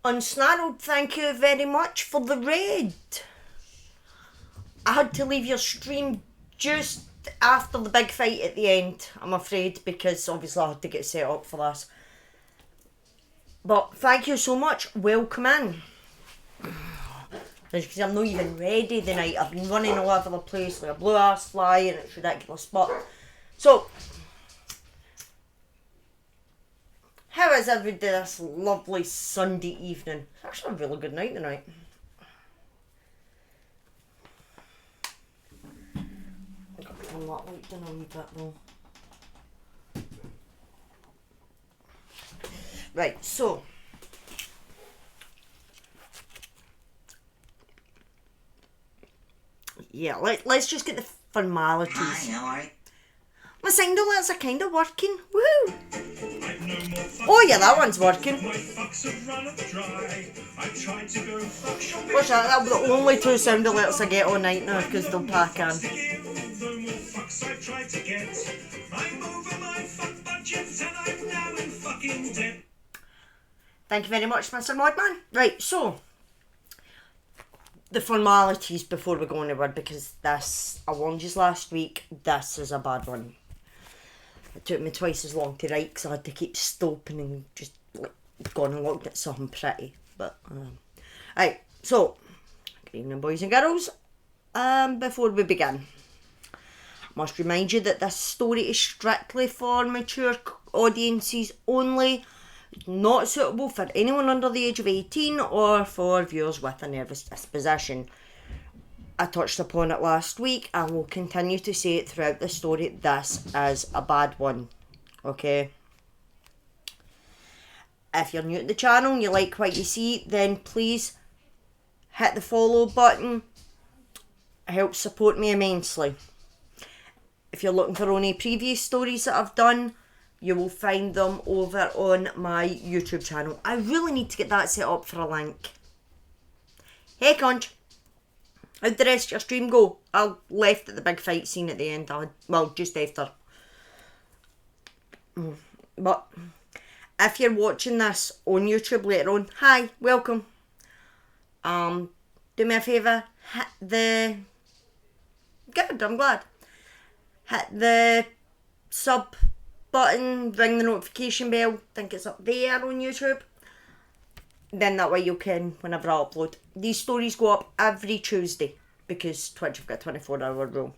Unsnarled, thank you very much for the raid. I had to leave your stream just after the big fight at the end, I'm afraid, because obviously I had to get set up for this. But thank you so much, welcome in. Because I'm not even ready the night. I've been running all over the place like a blue ass fly and it's ridiculous. But, so, how is everybody this lovely Sunday evening? It's actually a really good night tonight. I've got to turn that light down a wee bit though. Right, so. Yeah, let's just get the formalities. Hi, how are you? My sound alerts are kind of working. Woohoo! Oh yeah, that one's working. What's that? That'll be the only two sound alerts I get all night now because they'll pack in. Thank you very much, Mr. Modman. Right, so the formalities before we go on the word, because this, I warned you last week, this is a bad one. It took me twice as long to write because I had to keep stopping and just like, gone and looked at something pretty. But, right, so, good evening boys and girls. Before we begin, I must remind you that this story is strictly for mature audiences only. Not suitable for anyone under the age of 18 or for viewers with a nervous disposition. I touched upon it last week and will continue to say it throughout the story. This is a bad one. Okay? If you're new to the channel and you like what you see, then please hit the follow button. It helps support me immensely. If you're looking for any previous stories that I've done, you will find them over on my YouTube channel. I really need to get that set up for a link. Hey Conch, how'd the rest of your stream go? I left at the big fight scene at the end. Well, just after. But if you're watching this on YouTube later on, hi, welcome. Do me a favour, hit the... Good, I'm glad. Hit the sub button, ring the notification bell, I think it's up there on YouTube. Then that way you can, whenever I upload. These stories go up every Tuesday because Twitch have got a 24-hour rule.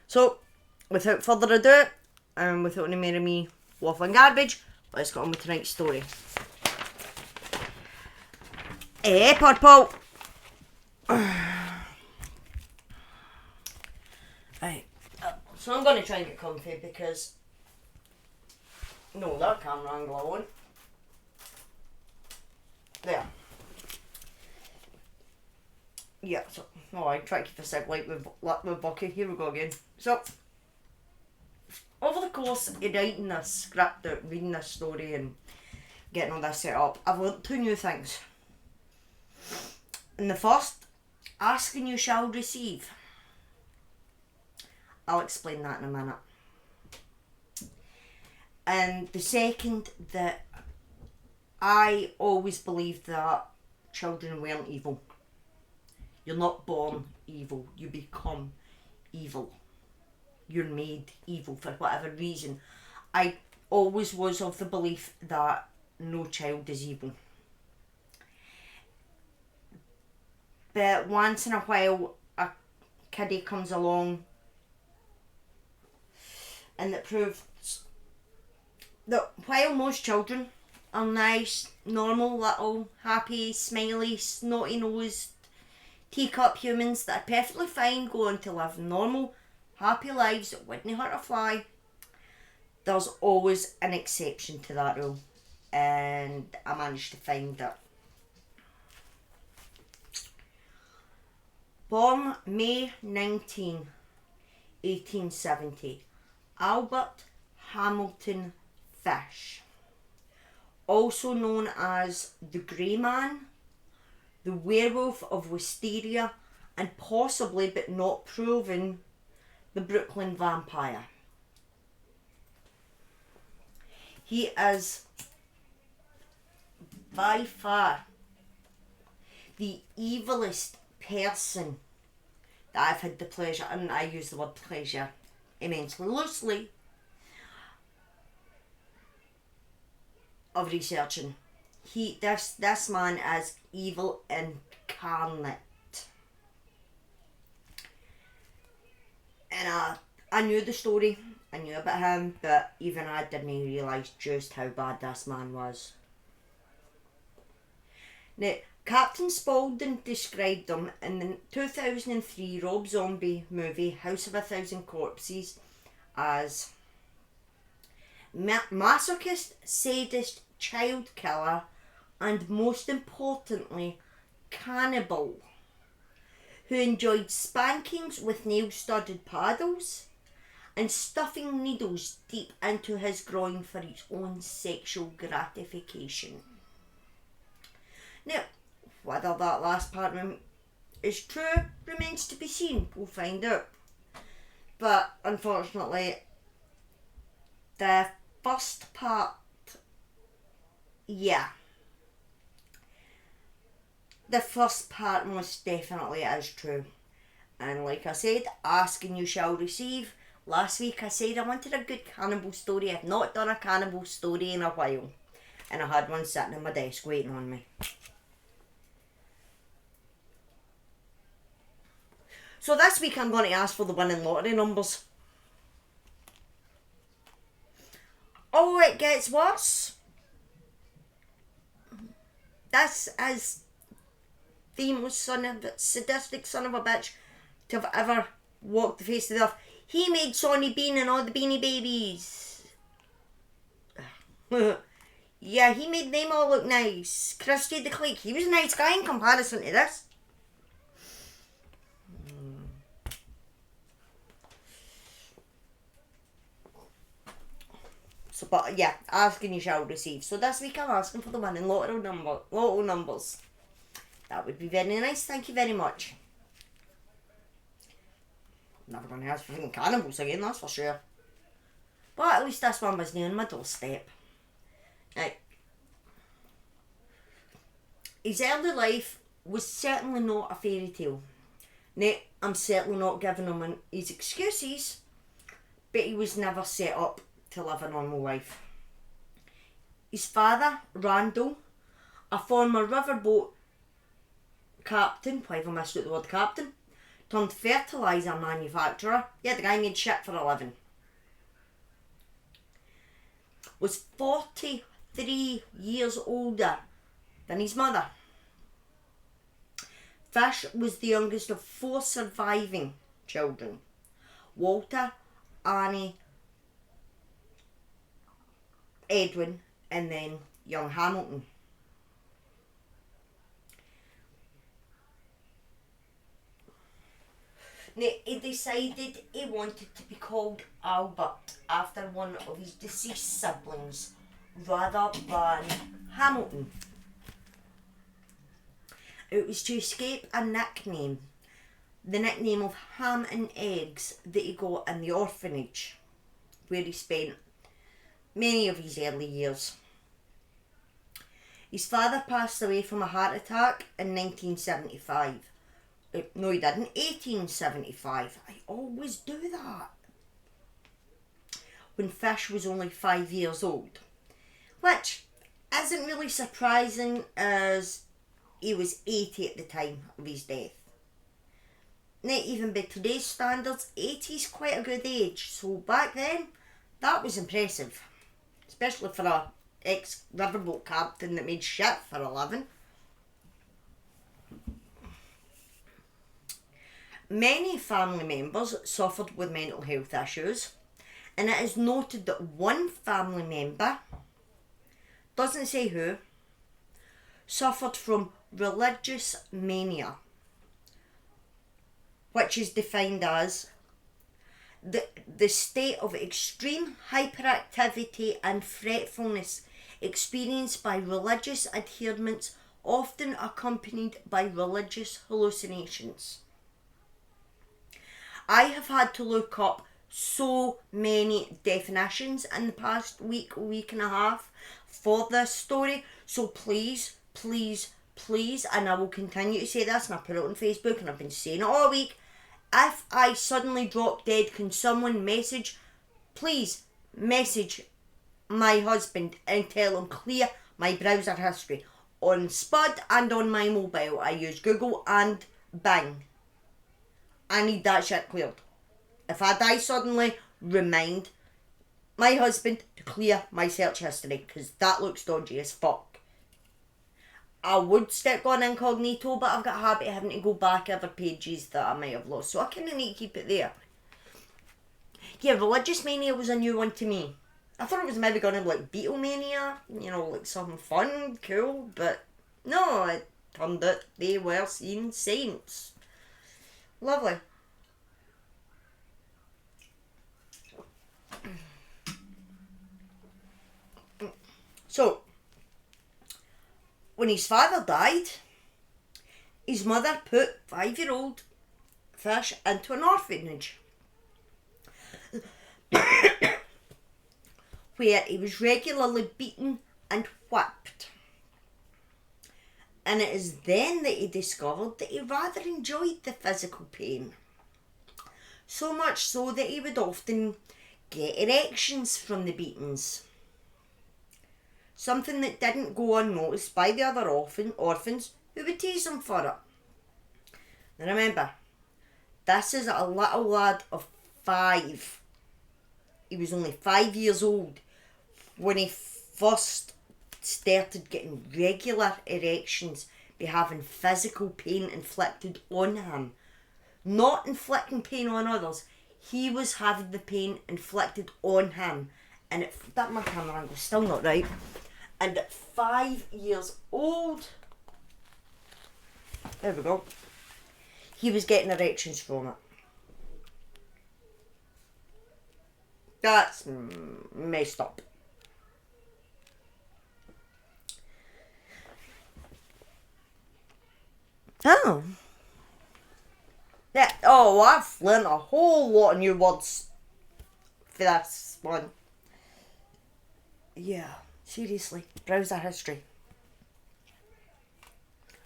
So, without further ado, and without any more of me waffling garbage, let's get on with tonight's story. Hey, Purple! Right, so I'm going to try and get comfy because... No, that camera angle I want. There. Yeah, so, alright, try to keep this out light with Bucky. Here we go again. So, over the course of writing this script out, reading this story and getting all this set up, I've learnt two new things. And the first, ask and you shall receive. I'll explain that in a minute. And the second, that I always believed that children weren't evil. You're not born evil, you become evil. You're made evil for whatever reason. I always was of the belief that no child is evil. But once in a while, a kiddie comes along and it proves that while most children are nice, normal, little, happy, smiley, snotty-nosed, teacup humans that are perfectly fine going to live normal, happy lives that wouldn't hurt a fly, there's always an exception to that rule. And I managed to find it. Born May 19, 1870, Albert Hamilton Fish, also known as the Grey Man, the Werewolf of Wisteria, and possibly, but not proven, the Brooklyn Vampire. He is by far the evilest person that I've had the pleasure, and I use the word pleasure immensely loosely, of researching. This man is evil incarnate. And I knew the story, I knew about him, but even I didn't realise just how bad this man was. Now, Captain Spaulding described him in the 2003 Rob Zombie movie House of a Thousand Corpses as masochist, sadist, child killer, and most importantly, cannibal, who enjoyed spankings with nail-studded paddles and stuffing needles deep into his groin for his own sexual gratification. Now, whether that last part is true remains to be seen. We'll find out. But unfortunately, the first part, yeah. The first part most definitely is true. And like I said, ask and you shall receive. Last week I said I wanted a good cannibal story. I've not done a cannibal story in a while. And I had one sitting on my desk waiting on me. So this week I'm going to ask for the winning lottery numbers. Oh, it gets worse. This is the most sadistic son of a bitch to have ever walked the face of the earth. He made Sonny Bean and all the Beanie Babies. Yeah, he made them all look nice. Christy the Clique, he was a nice guy in comparison to this. So, but yeah, asking you shall receive. So this week I'm asking for the winning lotto numbers. That would be very nice. Thank you very much. I'm never going to ask for fucking cannibals again, that's for sure. But at least this one was near my doorstep. Right. His early life was certainly not a fairy tale. Now, I'm certainly not giving him his excuses, but he was never set up to live a normal life. His father, Randall, a former riverboat captain, why have I missed out the word captain, turned fertiliser manufacturer, yeah, the guy made shit for a living, was 43 years older than his mother. Fish was the youngest of 4 surviving children: Walter, Annie, Edwin, and then young Hamilton. Now, he decided he wanted to be called Albert after one of his deceased siblings rather than Hamilton. It was to escape a nickname, the nickname of Ham and Eggs, that he got in the orphanage where he spent many of his early years. His father passed away from a heart attack in 1975. No, he didn't. 1875. I always do that. When Fish was only 5 years old. Which isn't really surprising, as he was 80 at the time of his death. Now, even by today's standards, 80 is quite a good age. So back then, that was impressive. Especially for a ex-riverboat captain that made shit for a living. Many family members suffered with mental health issues, and it is noted that one family member, doesn't say who, suffered from religious mania, which is defined as the state of extreme hyperactivity and fretfulness experienced by religious adherents, often accompanied by religious hallucinations. I have had to look up so many definitions in the past week and a half for this story, so please please, and I will continue to say this, and I put it on Facebook, and I've been saying it all week, if I suddenly drop dead, can someone please message my husband and tell him clear my browser history. On Spud and on my mobile, I use Google and Bing. I need that shit cleared. If I die suddenly, remind my husband to clear my search history, because that looks dodgy as fuck. I would stick on incognito, but I've got a habit of having to go back over pages that I might have lost, so I kind of need to keep it there. Yeah, Religious Mania was a new one to me. I thought it was maybe going to be like Beatlemania, like something fun, cool, but no, it turned out they were seeing saints. Lovely. So, when his father died, his mother put 5-year-old Fish into an orphanage where he was regularly beaten and whipped. And it is then that he discovered that he rather enjoyed the physical pain. So much so that he would often get erections from the beatings. Something that didn't go unnoticed by the other orphans who would tease him for it. Now remember, this is a little lad of 5. He was only 5 years old when he first started getting regular erections by having physical pain inflicted on him. Not inflicting pain on others. He was having the pain inflicted on him. And that my camera angle's still not right. And at 5 years old, there we go, he was getting erections from it. That's messed up. Oh. Yeah. Oh, I've learned a whole lot of new words for this one. Yeah, seriously. Browser history.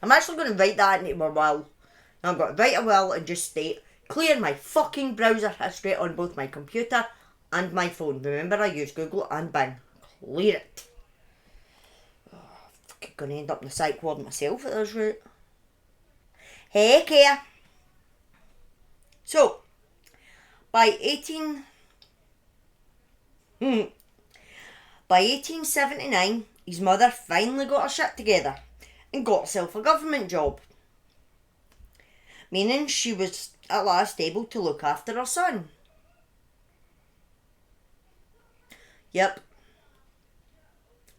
I'm actually going to write that into my will. I'm going to write a will and just state, clear my fucking browser history on both my computer and my phone. Remember, I use Google and Bing. Clear it. Oh, I'm going to end up in the psych ward myself at this rate. Heck yeah. So, by 1879, his mother finally got her shit together and got herself a government job, meaning she was at last able to look after her son. Yep.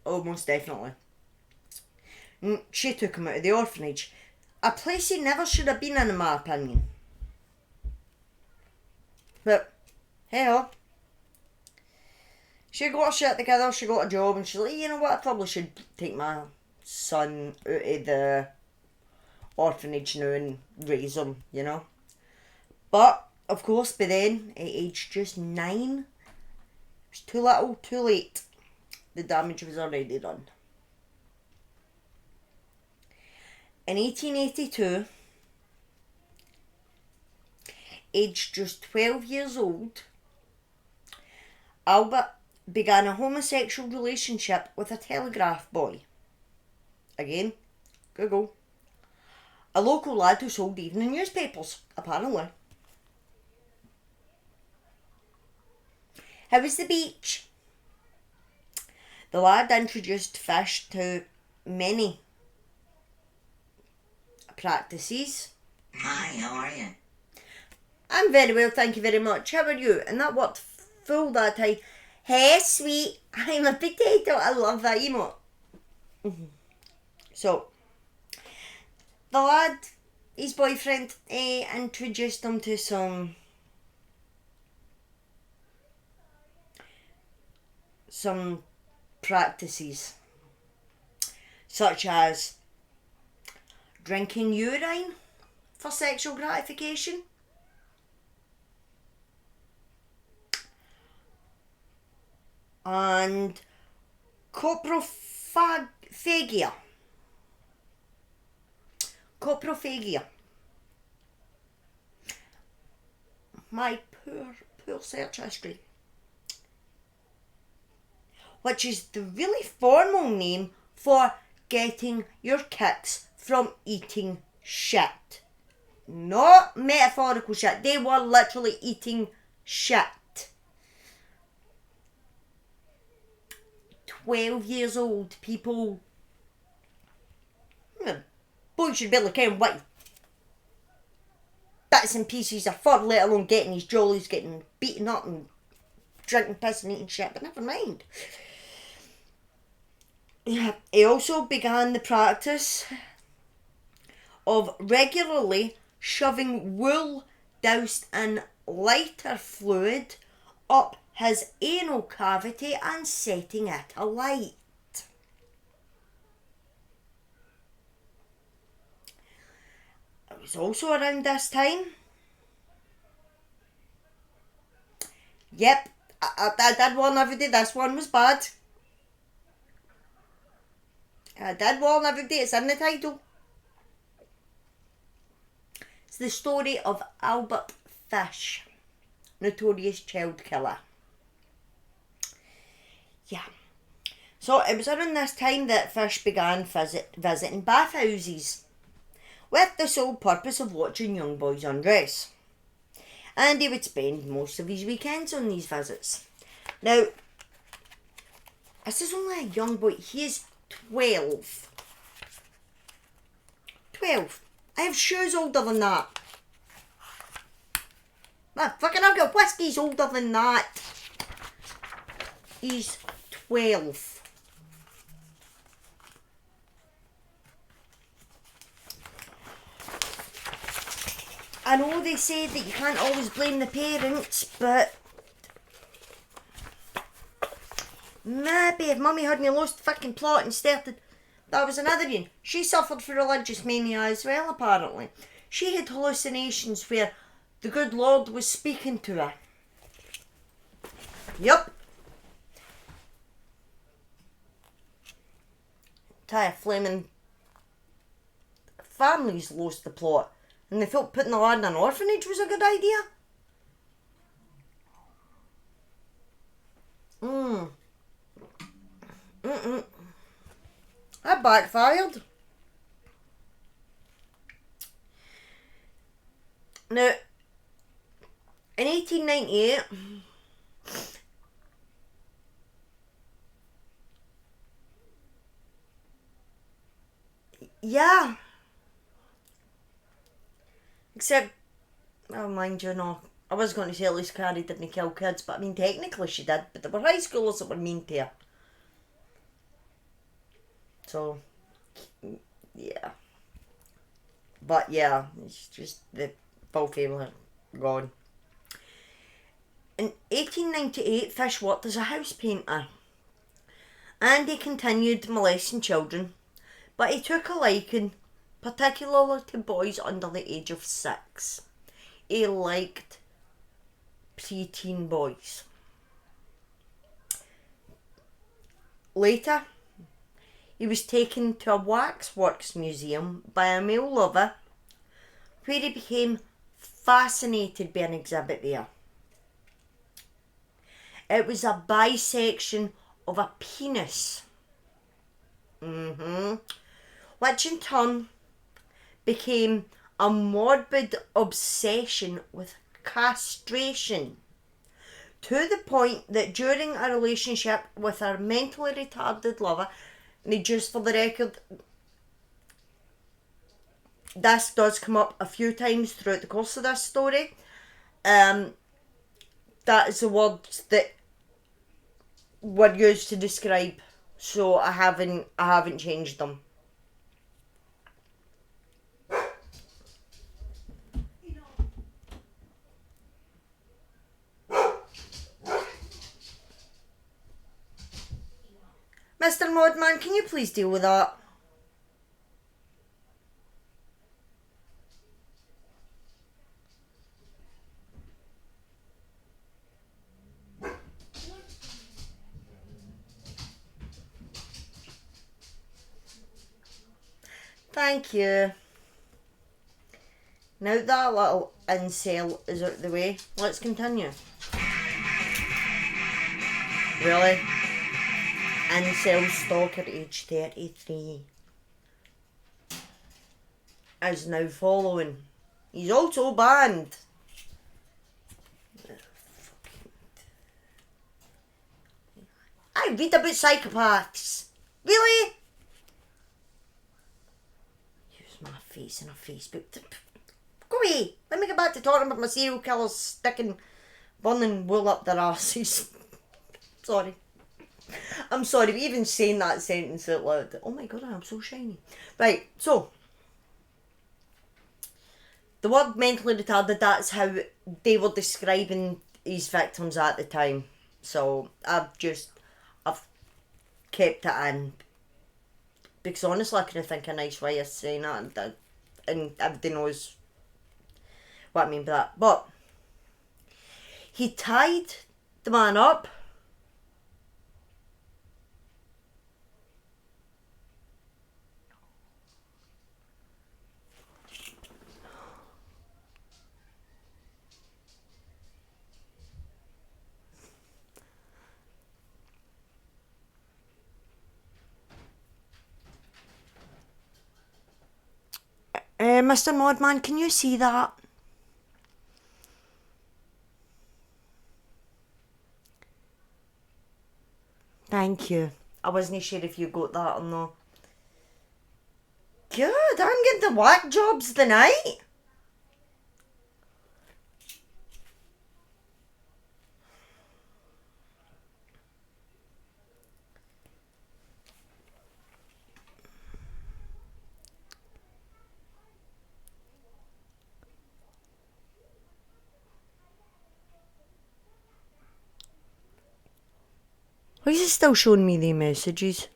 Oh, most definitely. She took him out of the orphanage, a place he never should have been in my opinion. But, hey-ho. She got her shit together, she got a job, and she's like, you know what, I probably should take my son out of the orphanage now and raise him, But, of course, by then, at age just 9, it was too little, too late. The damage was already done. In 1882, aged just 12 years old, Albert began a homosexual relationship with a telegraph boy. Again, Google. A local lad who sold evening newspapers, apparently. How was the beach? The lad introduced Fish to many practices. Hi, how are you? I'm very well, thank you very much. How are you? And that worked full that time. Hey, sweet, I'm a potato. I love that emote. So, the lad, his boyfriend, introduced him to some practices, such as drinking urine for sexual gratification, and coprophagia. coprophagia. My poor search history. Which is the really formal name for getting your kicks from eating shit. Not metaphorical shit. They were literally eating shit. 12 years old people. Boy should be able to count what bits and pieces of fur, let alone getting his jollies, getting beaten up and drinking piss and eating shit, but never mind. He also began the practice of regularly shoving wool doused in lighter fluid up his anal cavity and setting it alight. It was also around this time. Yep, I did warn everybody, this one was bad. I did warn everybody, it's in the title. It's the story of Albert Fish, notorious child killer. Yeah. So it was around this time that Fish began visiting bathhouses with the sole purpose of watching young boys undress. And he would spend most of his weekends on these visits. Now, this is only a young boy. He is 12. 12. I have shoes older than that. Man, fucking I've got whiskies older than that. He's 12. I know they say that you can't always blame the parents, but maybe if mummy hadn't lost the fucking plot and started... That was another one. She suffered from religious mania as well, apparently. She had hallucinations where the good Lord was speaking to her. Yup. Entire flaming families lost the plot, and they felt putting the lad in an orphanage was a good idea. That backfired. Now, in 1898, yeah, except, oh mind you, no, I was going to say at least Carrie didn't kill kids, but I mean technically she did, but there were high schoolers that were mean to her. So, yeah. But yeah, it's just the full family gone. In 1898, Fish worked as a house painter. And he continued molesting children, but he took a liking, particularly to boys under the age of 6. He liked pre-teen boys. Later, he was taken to a waxworks museum by a male lover, where he became fascinated by an exhibit there. It was a bisection of a penis. Which in turn became a morbid obsession with castration, to the point that during a relationship with her mentally retarded lover, and just for the record, this does come up a few times throughout the course of this story, that is the words that were used to describe, so I haven't changed them. Mr. Modman, can you please deal with that? Thank you. Now that little incel is out the way, let's continue. Really? Incel stalker age 33 is now following. He's also banned. I read about psychopaths. Really? Use my face in a Facebook. Go away. Let me get back to talking about my serial killers sticking burning wool up their asses. Sorry. I'm sorry, but even saying that sentence out loud. Oh my god, I'm so shiny. Right, so. The word mentally retarded, that's how they were describing his victims at the time. So, I've kept it in. Because honestly, I couldn't think of a nice way of saying that. And everybody knows what I mean by that. But, he tied the man up. Mr. Modman, can you see that? Thank you. I wasn't sure if you got that or not. Good, I'm getting the whack jobs tonight. Why is it still showing me the messages?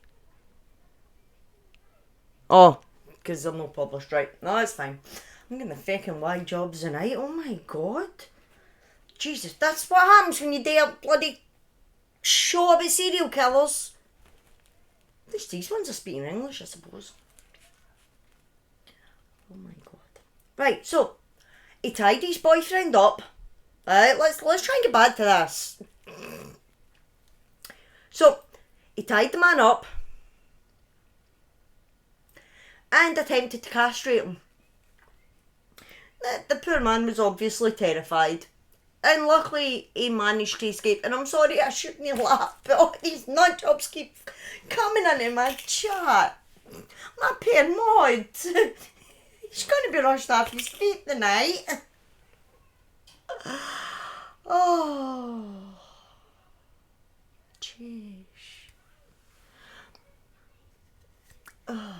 Oh, because they're not published, right? No, that's fine. I'm getting the fucking whack jobs tonight. Oh my god. Jesus, that's what happens when you do a bloody show about serial killers. At least these ones are speaking English, I suppose. Oh my god. Right, so he tied his boyfriend up. Right, let's try and get back to this. So he tied the man up and attempted to castrate him. The poor man was obviously terrified. And luckily he managed to escape. And I'm sorry I shouldn't laugh, but all these nut-jobs keep coming into my chat. My poor mod. He's going to be rushed off his feet tonight. Oh. Jeez. Oh.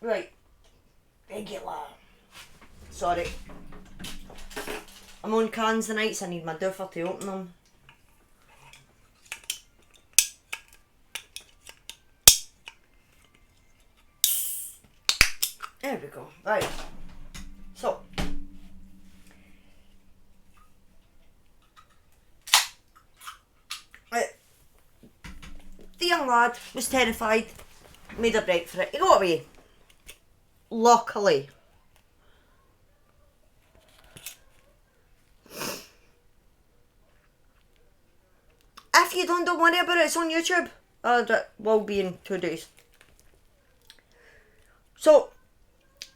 Right. Regular. Sorry. I'm on cans tonight, so I need my duffer to open them. There we go. Right. So. The young lad was terrified, made a break for it. He got away. Luckily. If you don't worry about it, it's on YouTube. It will be in 2 days. So,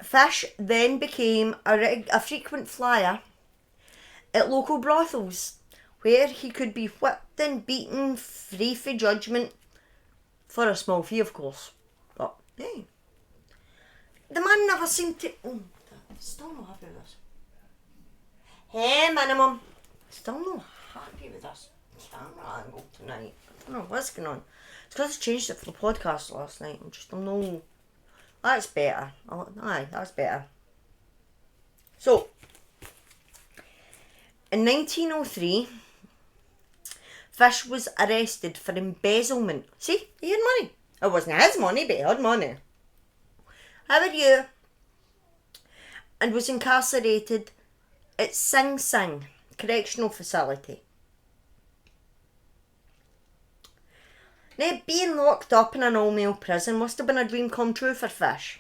Fish then became a frequent flyer at local brothels, where he could be whipped and beaten free for judgment, for a small fee of course. But hey, the man never seemed to... Oh, still not happy with this. Hey minimum, still not happy with this camera angle tonight. I don't know what's going on. It's because I changed it for the podcast last night. I'm no... That's better. Aye, that's better. So, in 1903, Fish was arrested for embezzlement. See, he had money. It wasn't his money, but he had money. How are you? And was incarcerated at Sing Sing Correctional Facility. Now, being locked up in an all-male prison must have been a dream come true for Fish.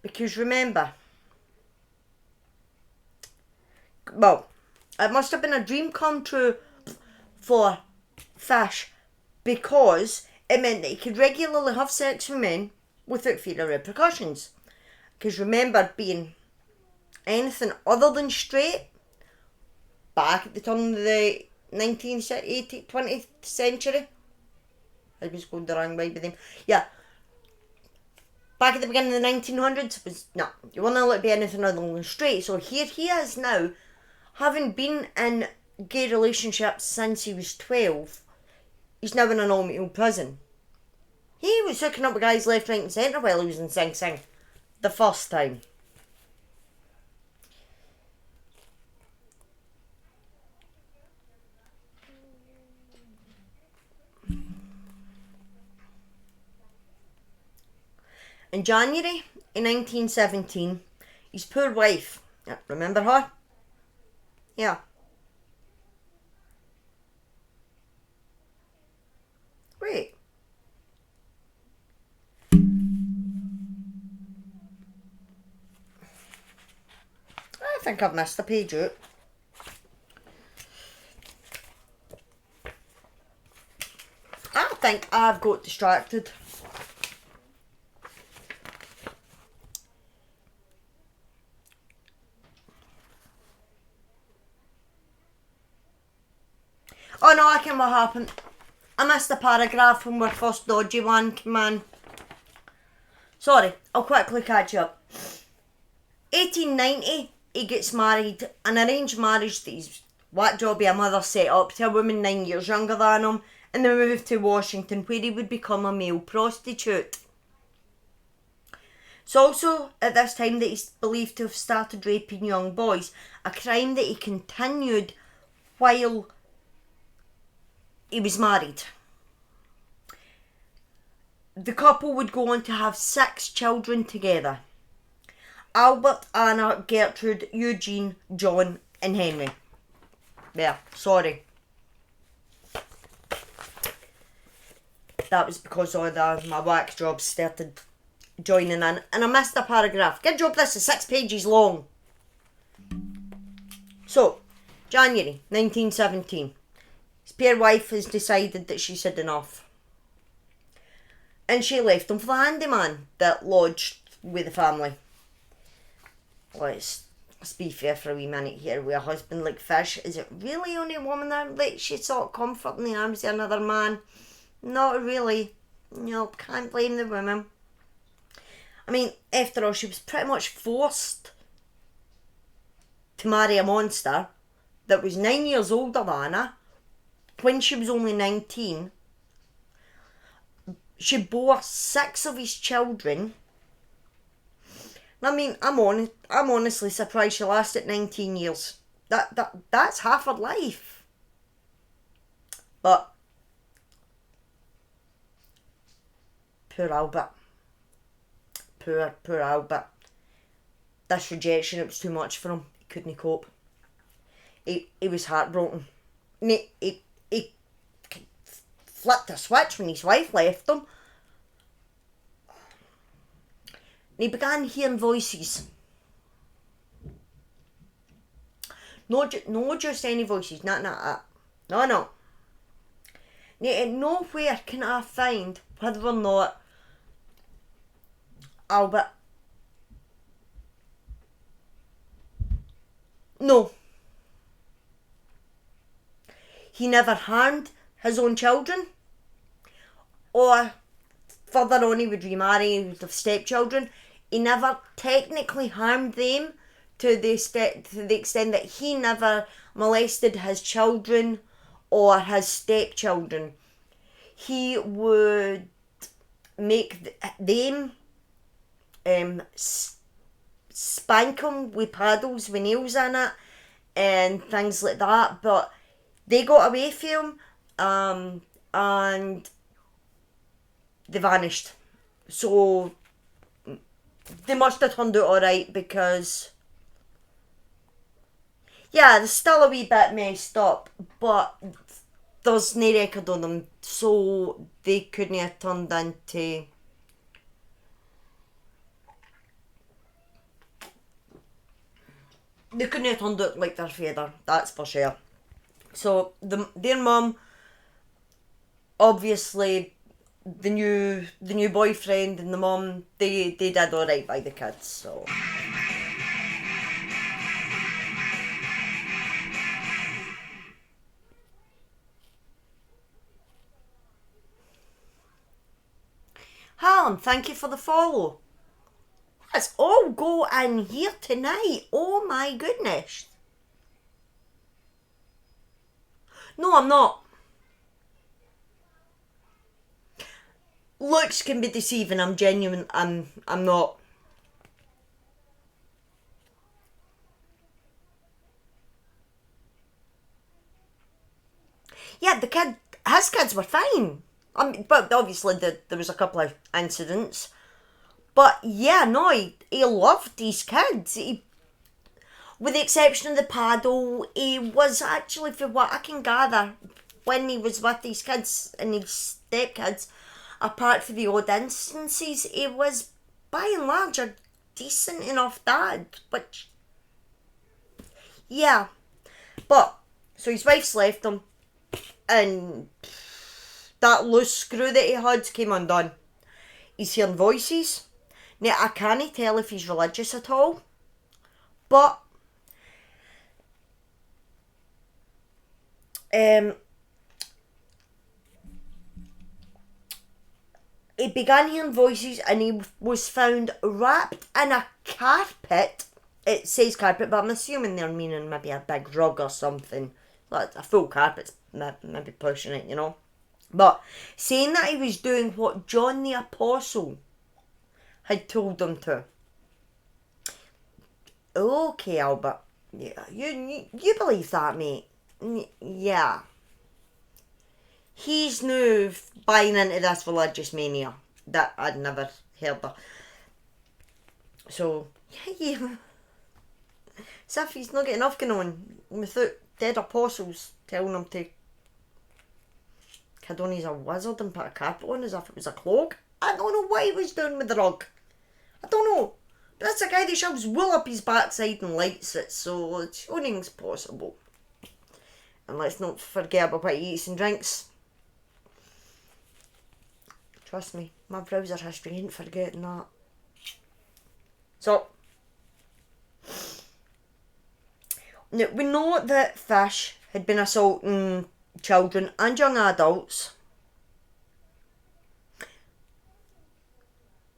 Because remember, well, it must have been a dream come true for Fish because it meant that he could regularly have sex with men without fear of repercussions. Because remember, being anything other than straight back at the turn of the 20th century, I was going the wrong way with him. Yeah, back at the beginning of the 1900s, was no, you weren't allowed to be anything other than straight. So here he is now, having been in gay relationships since he was 12. He's now in an all-male prison. He was hooking up with guys left, right and centre while he was in Sing Sing. The first time. In January in 1917, his poor wife, remember her? Yeah. Wait. I think I've missed a page out. I think I've got distracted. Oh no, I can what happened. I missed a paragraph when our first dodgy one came in. Sorry, I'll quickly catch you up. 1890, he gets married, an arranged marriage that his whack jobby a mother set up to a woman 9 years younger than him, and then moved to Washington where he would become a male prostitute. It's also at this time that he's believed to have started raping young boys, a crime that he continued while he was married. The couple would go on to have 6 children together. Albert, Anna, Gertrude, Eugene, John and Henry. There, sorry. That was because all my whack jobs started joining in and I missed a paragraph. Good job, this is 6 pages long. So, January 1917. His poor wife has decided that she's had enough. And she left him for the handyman that lodged with the family. Let's be fair for a wee minute here. With a husband like Fish, is it really only a woman that lets you sought comfort in the arms of another man? Not really. No, can't blame the woman. I mean, after all, she was pretty much forced to marry a monster that was 9 years older than her when she was only 19. She bore 6 of his children. I mean, I'm honestly surprised she lasted 19 years. That's half her life. But poor Albert. Poor Albert. This rejection, it was too much for him. He couldn't cope. He was heartbroken. He flipped a switch when his wife left him. And he began hearing voices. No just any voices, not that. No. Nowhere can I find whether or not Albert... No. He never harmed his own children. Or further on he would remarry, he would have stepchildren. He never technically harmed them to the extent that he never molested his children or his stepchildren. He would make them spank him with paddles with nails in it and things like that, but they got away from him and they vanished. So they must have turned out alright because, yeah, they're still a wee bit messed up, but there's no record on them, so they couldn't have turned into... They couldn't have turned out like their father, that's for sure. So their mum, obviously, the new boyfriend and the mum, they did alright by the kids, so... Helen, thank you for the follow. Let's all go in here tonight. Oh my goodness. No, I'm not. Looks can be deceiving. I'm genuine. I'm not. Yeah, his kids were fine. But obviously there was a couple of incidents. But yeah, no, he loved these kids. With the exception of the paddle, he was actually, for what I can gather, when he was with these kids and his stepkids, apart from the odd instances, he was by and large a decent enough dad. Which, yeah. But, so his wife's left him, and that loose screw that he had came undone. He's hearing voices. Now, I can't tell if he's religious at all, but he began hearing voices and he was found wrapped in a carpet. It says carpet, but I'm assuming they're meaning maybe a big rug or something. Like a full carpet's maybe pushing it, you know. But saying that he was doing what John the Apostle had told him to. Okay, Albert. Yeah, you believe that, mate? Yeah. He's now buying into this religious mania that I'd never heard of. So, yeah. As if he's not getting enough going on without dead apostles telling him to kid on he's a wizard and put a carpet on as if it was a cloak. I don't know what he was doing with the rug. I don't know. But that's a guy that shoves wool up his backside and lights it, so anything's possible. And let's not forget about what he eats and drinks. Trust me, my browser history ain't forgetting that. So, now we know that Fish had been assaulting children and young adults.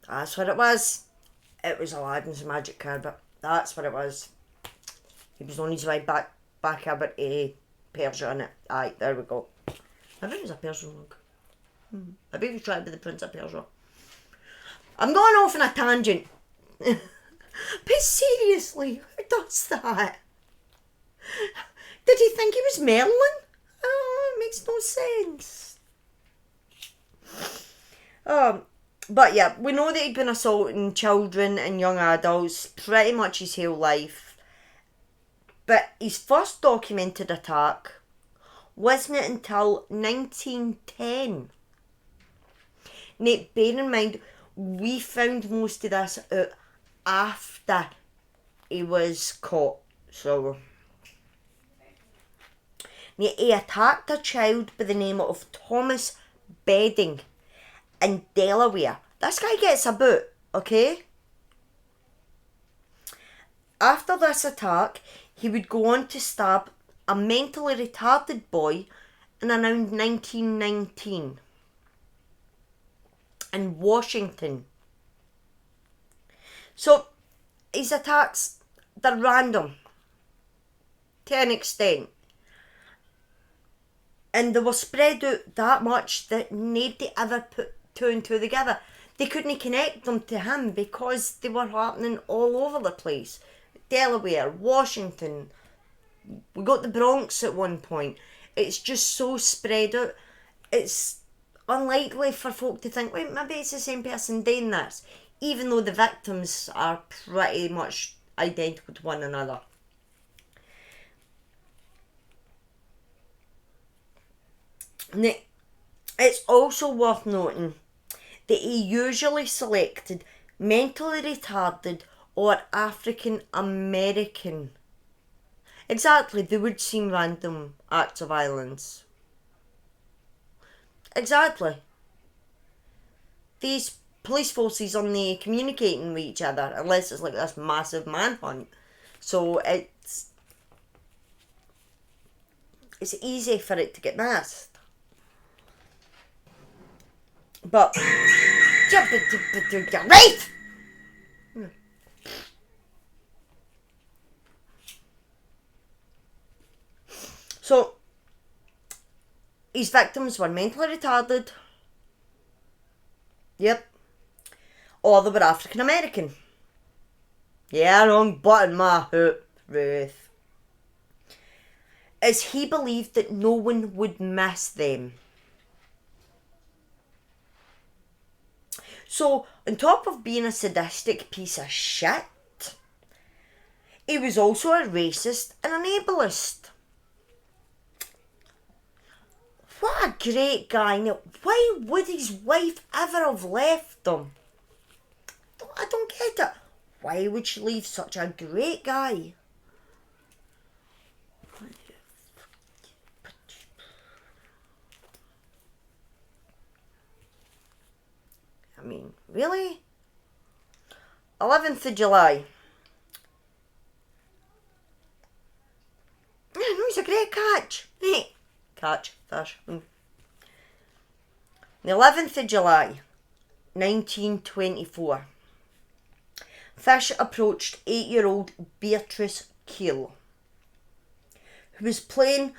That's what it was. It was Aladdin's magic carpet. That's what it was. He was on his way back over to Persia in it. Aye, there we go. Maybe it was a Persian rug. Maybe he was trying to be the Prince of Persia. I'm going off on a tangent. But seriously, who does that? Did he think he was Merlin? Oh, it makes no sense. But yeah, we know that he'd been assaulting children and young adults pretty much his whole life. But his first documented attack wasn't until 1910. Now, bear in mind, we found most of this out after he was caught. So, now, he attacked a child by the name of Thomas Bedding in Delaware. This guy gets a boot, okay? After this attack, he would go on to stab a mentally retarded boy in around 1919 in Washington. So, his attacks, they're random to an extent. And they were spread out that much that nobody ever put two and two together. They couldn't connect them to him because they were happening all over the place. Delaware, Washington, we got the Bronx at one point. It's just so spread out. It's unlikely for folk to think, wait, maybe it's the same person doing this, even though the victims are pretty much identical to one another. It's also worth noting that he usually selected mentally retarded or African American. Exactly, they would seem random acts of violence. Exactly. These police forces aren't communicating with each other unless it's like this massive manhunt. So it's easy for it to get missed. But right. So his victims were mentally retarded. Yep. Or they were African American. Yeah, I'm butting my hoop, Ruth. As he believed that no one would miss them. So, on top of being a sadistic piece of shit, he was also a racist and an ableist. What a great guy. Now, why would his wife ever have left him? I don't get it. Why would she leave such a great guy? I mean, really? 11th of July. Yeah, no, he's a great catch. Hey, catch, fish. The 11th of July, 1924. Fish approached 8-year-old Beatrice Keel, who was playing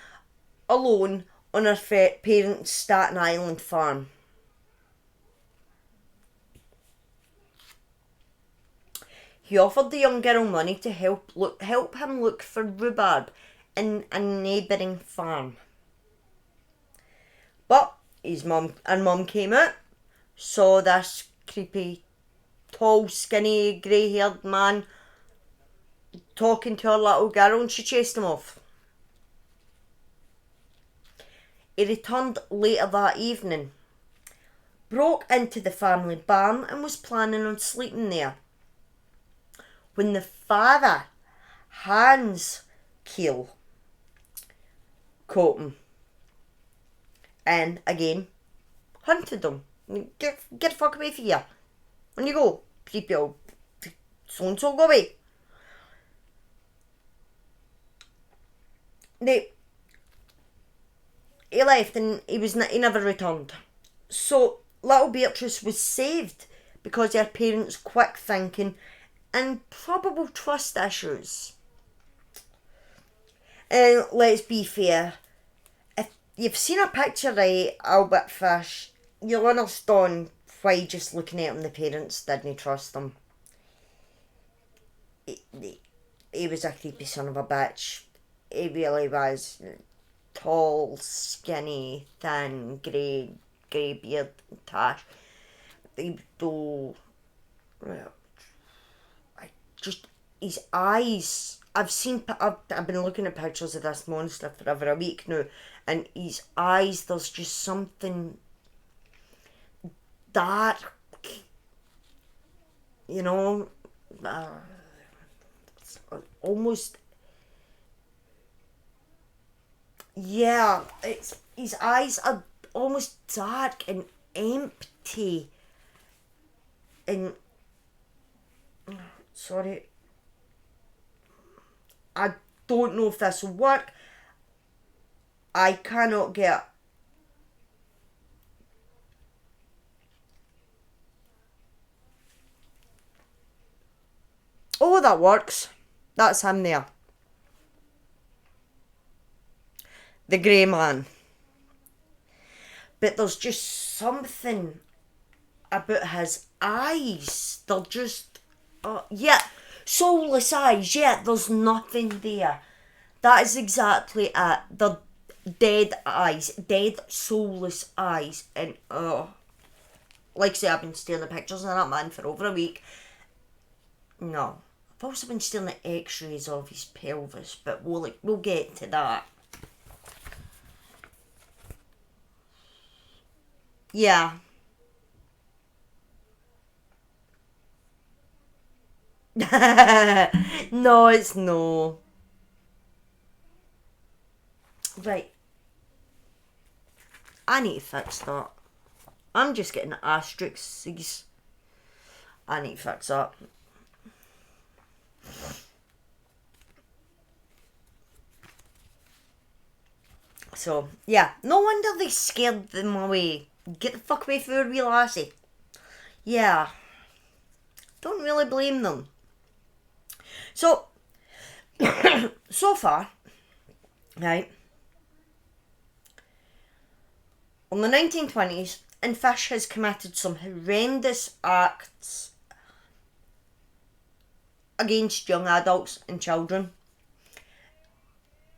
alone on her parents' Staten Island farm. He offered the young girl money to help him look for rhubarb in a neighbouring farm. But his mum came out, saw this creepy, tall, skinny, grey-haired man talking to her little girl, and she chased him off. He returned later that evening, broke into the family barn and was planning on sleeping there, when the father, Hans Keel, caught him and again hunted him. Get the fuck away from here. On you go, creepy old so-and-so, go away. He left and he never returned. So little Beatrice was saved because of her parents' quick thinking and probable trust issues. And let's be fair, if you've seen a picture of Albert Fish, you'll understand why just looking at him the parents didn't trust him. He was a creepy son of a bitch. He really was. Tall, skinny, thin, grey beard, tash. His eyes. I've been looking at pictures of this monster for over a week now, and his eyes, there's just something dark, you know, almost, yeah, his eyes are almost dark and empty, and, sorry, I don't know if this will work. I cannot get. Oh, that works. That's him there. The grey man. But there's just something about his eyes. They're just. Yeah. Soulless eyes. Yeah, there's nothing there. That is exactly it. They're dead eyes. Dead, soulless eyes. And, like I say, I've been stealing the pictures of that man for over a week. No. I've also been stealing the x-rays of his pelvis, but we'll get to that. Yeah. No, it's no. Right. I need to fix that. I'm just getting asterisks. I need to fix that. So, yeah. No wonder they scared them away. Get the fuck away from your wee lassie. Yeah. Don't really blame them. So, so far, right, on the 1920s, and Fish has committed some horrendous acts against young adults and children.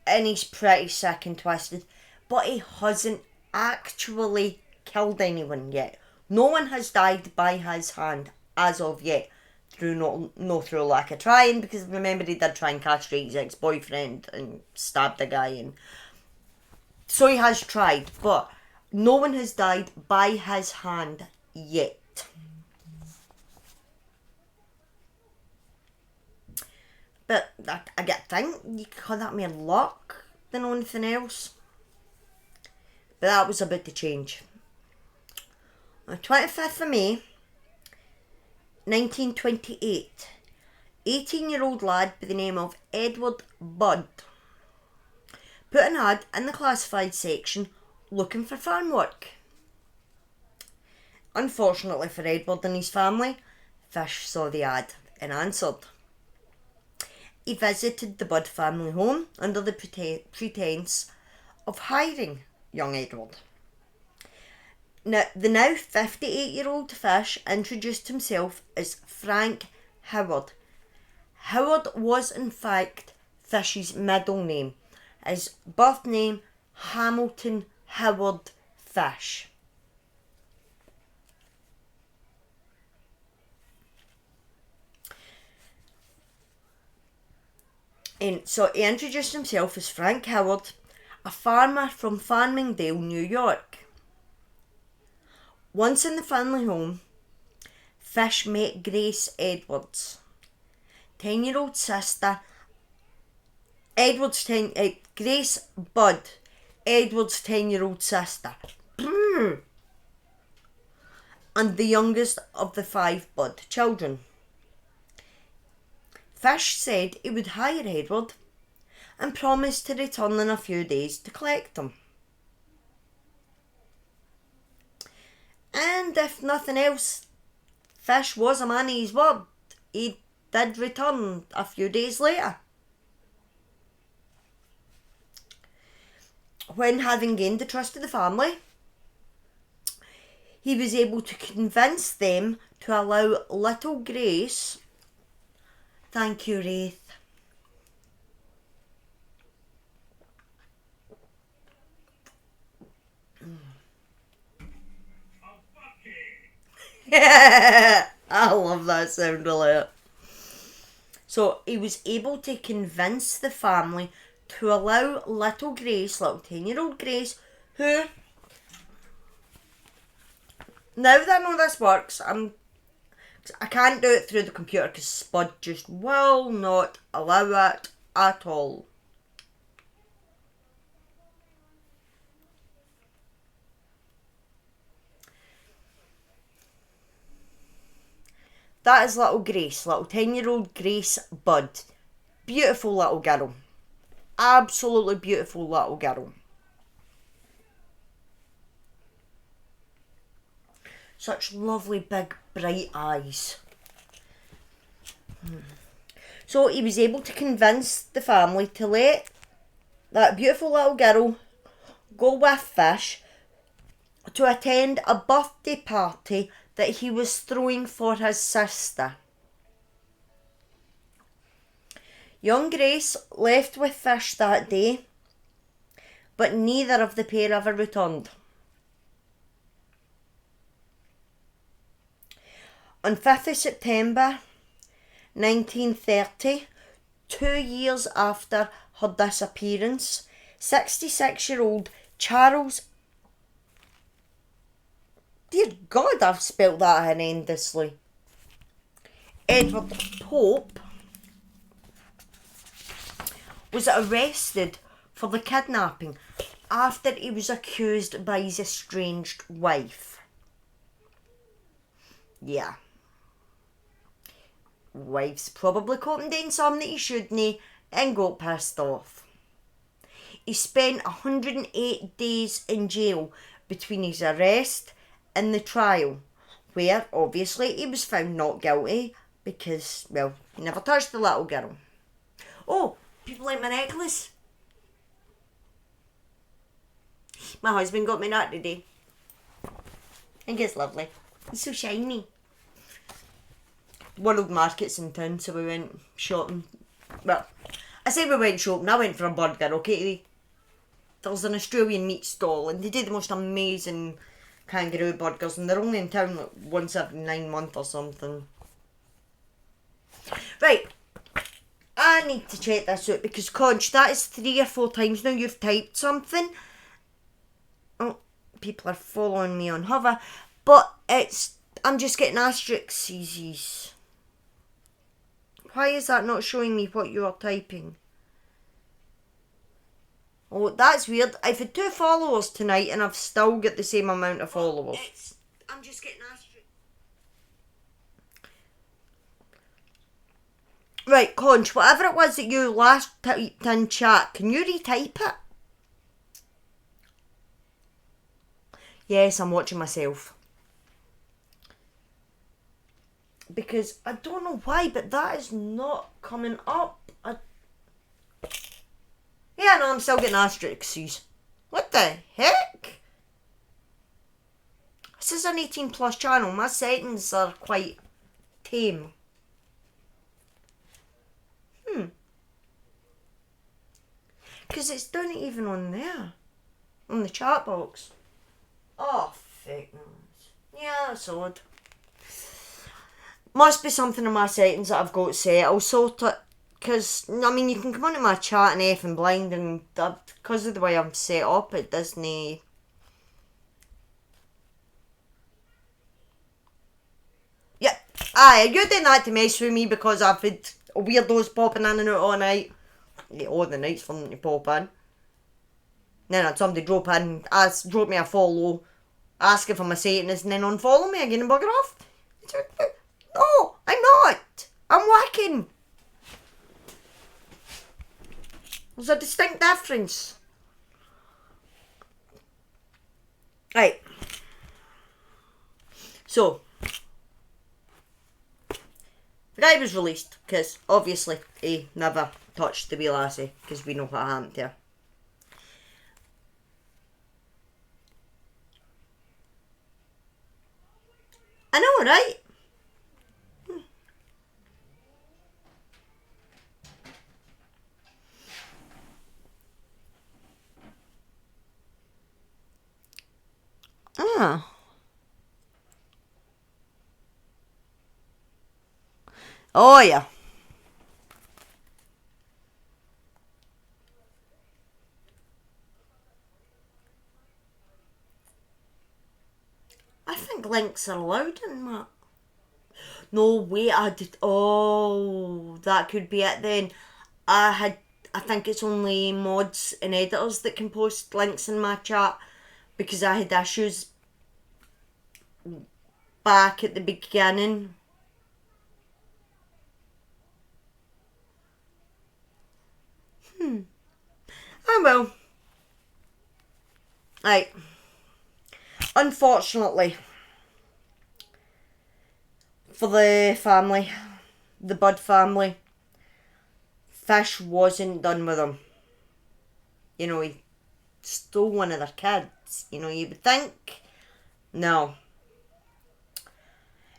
And he's pretty sick and twisted. But he hasn't actually killed anyone yet. No one has died by his hand as of yet. Through no through lack of trying, because remember he did try and castrate his ex-boyfriend and stabbed the guy, and so he has tried, but no one has died by his hand yet. But I think you could call that more luck than anything else. But that was about to change. On the 25th of May, 1928, 18-year-old lad by the name of Edward Budd put an ad in the classified section looking for farm work. Unfortunately for Edward and his family, Fish saw the ad and answered. He visited the Budd family home under the pretense of hiring young Edward. Now, the now 58-year-old Fish introduced himself as Frank Howard. Howard was in fact Fish's middle name. His birth name, Hamilton Howard Fish. And so he introduced himself as Frank Howard, a farmer from Farmingdale, New York. Once in the family home, Fish met Grace Edwards, 10-year-old sister. Grace Budd, Edward's 10-year-old sister, and the youngest of the 5 Budd children. Fish said he would hire Edward and promised to return in a few days to collect him. And if nothing else, Fish was a man of his word. He did return a few days later. When having gained the trust of the family, he was able to convince them to allow little Grace. Thank you, Wraith. I love that sound alert. So he was able to convince the family to allow little Grace, little 10-year-old Grace, who, now that I know this works, I can't do it through the computer because Spud just will not allow it at all. That is little Grace, little 10-year-old Grace Budd. Beautiful little girl. Absolutely beautiful little girl. Such lovely big bright eyes. So he was able to convince the family to let that beautiful little girl go with Fish to attend a birthday party that he was throwing for his sister. Young Grace left with Fish that day, but neither of the pair ever returned. On 5th of September 1930, 2 years after her disappearance, 66-year-old Charles Dear God, I've spelt that horrendously. Edward Pope was arrested for the kidnapping after he was accused by his estranged wife. Yeah. Wife's probably caught him doing something that he shouldn't and got pissed off. He spent 108 days in jail between his arrest and the trial, where obviously he was found not guilty because, well, he never touched the little girl. Oh, people like my necklace. My husband got me that today. I think it's lovely. It's so shiny. World Market's in town, so we went shopping. Well, I say we went shopping, I went for a burger, okay? There's an Australian meat stall and they do the most amazing kangaroo burgers and they're only in town like once every 9 months or something. Right, I need to check this out because Conch, that is 3 or 4 times now you've typed something. Oh, people are following me on Hover, but I'm just getting asterisks. Why is that not showing me what you are typing? Oh, that's weird. I've had 2 followers tonight and I've still got the same amount of followers. I'm just getting asterisks. Right, Conch, whatever it was that you last typed in chat, can you retype it? Yes, I'm watching myself. Because I don't know why, but that is not coming up. Yeah, no, I'm still getting asterisks. What the heck? This is an 18 plus channel. My settings are quite tame. Because it's done it even on there. On the chat box. Oh, fake news. Yeah, that's odd. Must be something in my settings that I've got set. I'll sort it. Because, I mean, you can come onto my chat and F and blind and because of the way I'm set up, it doesn't... Yeah, aye, you're doing that to mess with me because I've had weirdos popping in and out all night. Yeah, all the nights for them to pop in. Then I had somebody drop in, drop me a follow, asking for my settings and then unfollow me again and bugger off. No, I'm not. I'm working. There's a distinct difference. Right. So, the guy was released because obviously he never touched the wee lassie because we know what happened to her. I know, right? Ah. Oh, yeah. I think links are allowed in that. No, wait, I did. Oh, that could be it then. I think it's only mods and editors that can post links in my chat because I had issues back at the beginning. Oh well. Right. Unfortunately, for the family, the Bud family, Fish wasn't done with him. You know, he stole one of their kids. You know, you would think. No.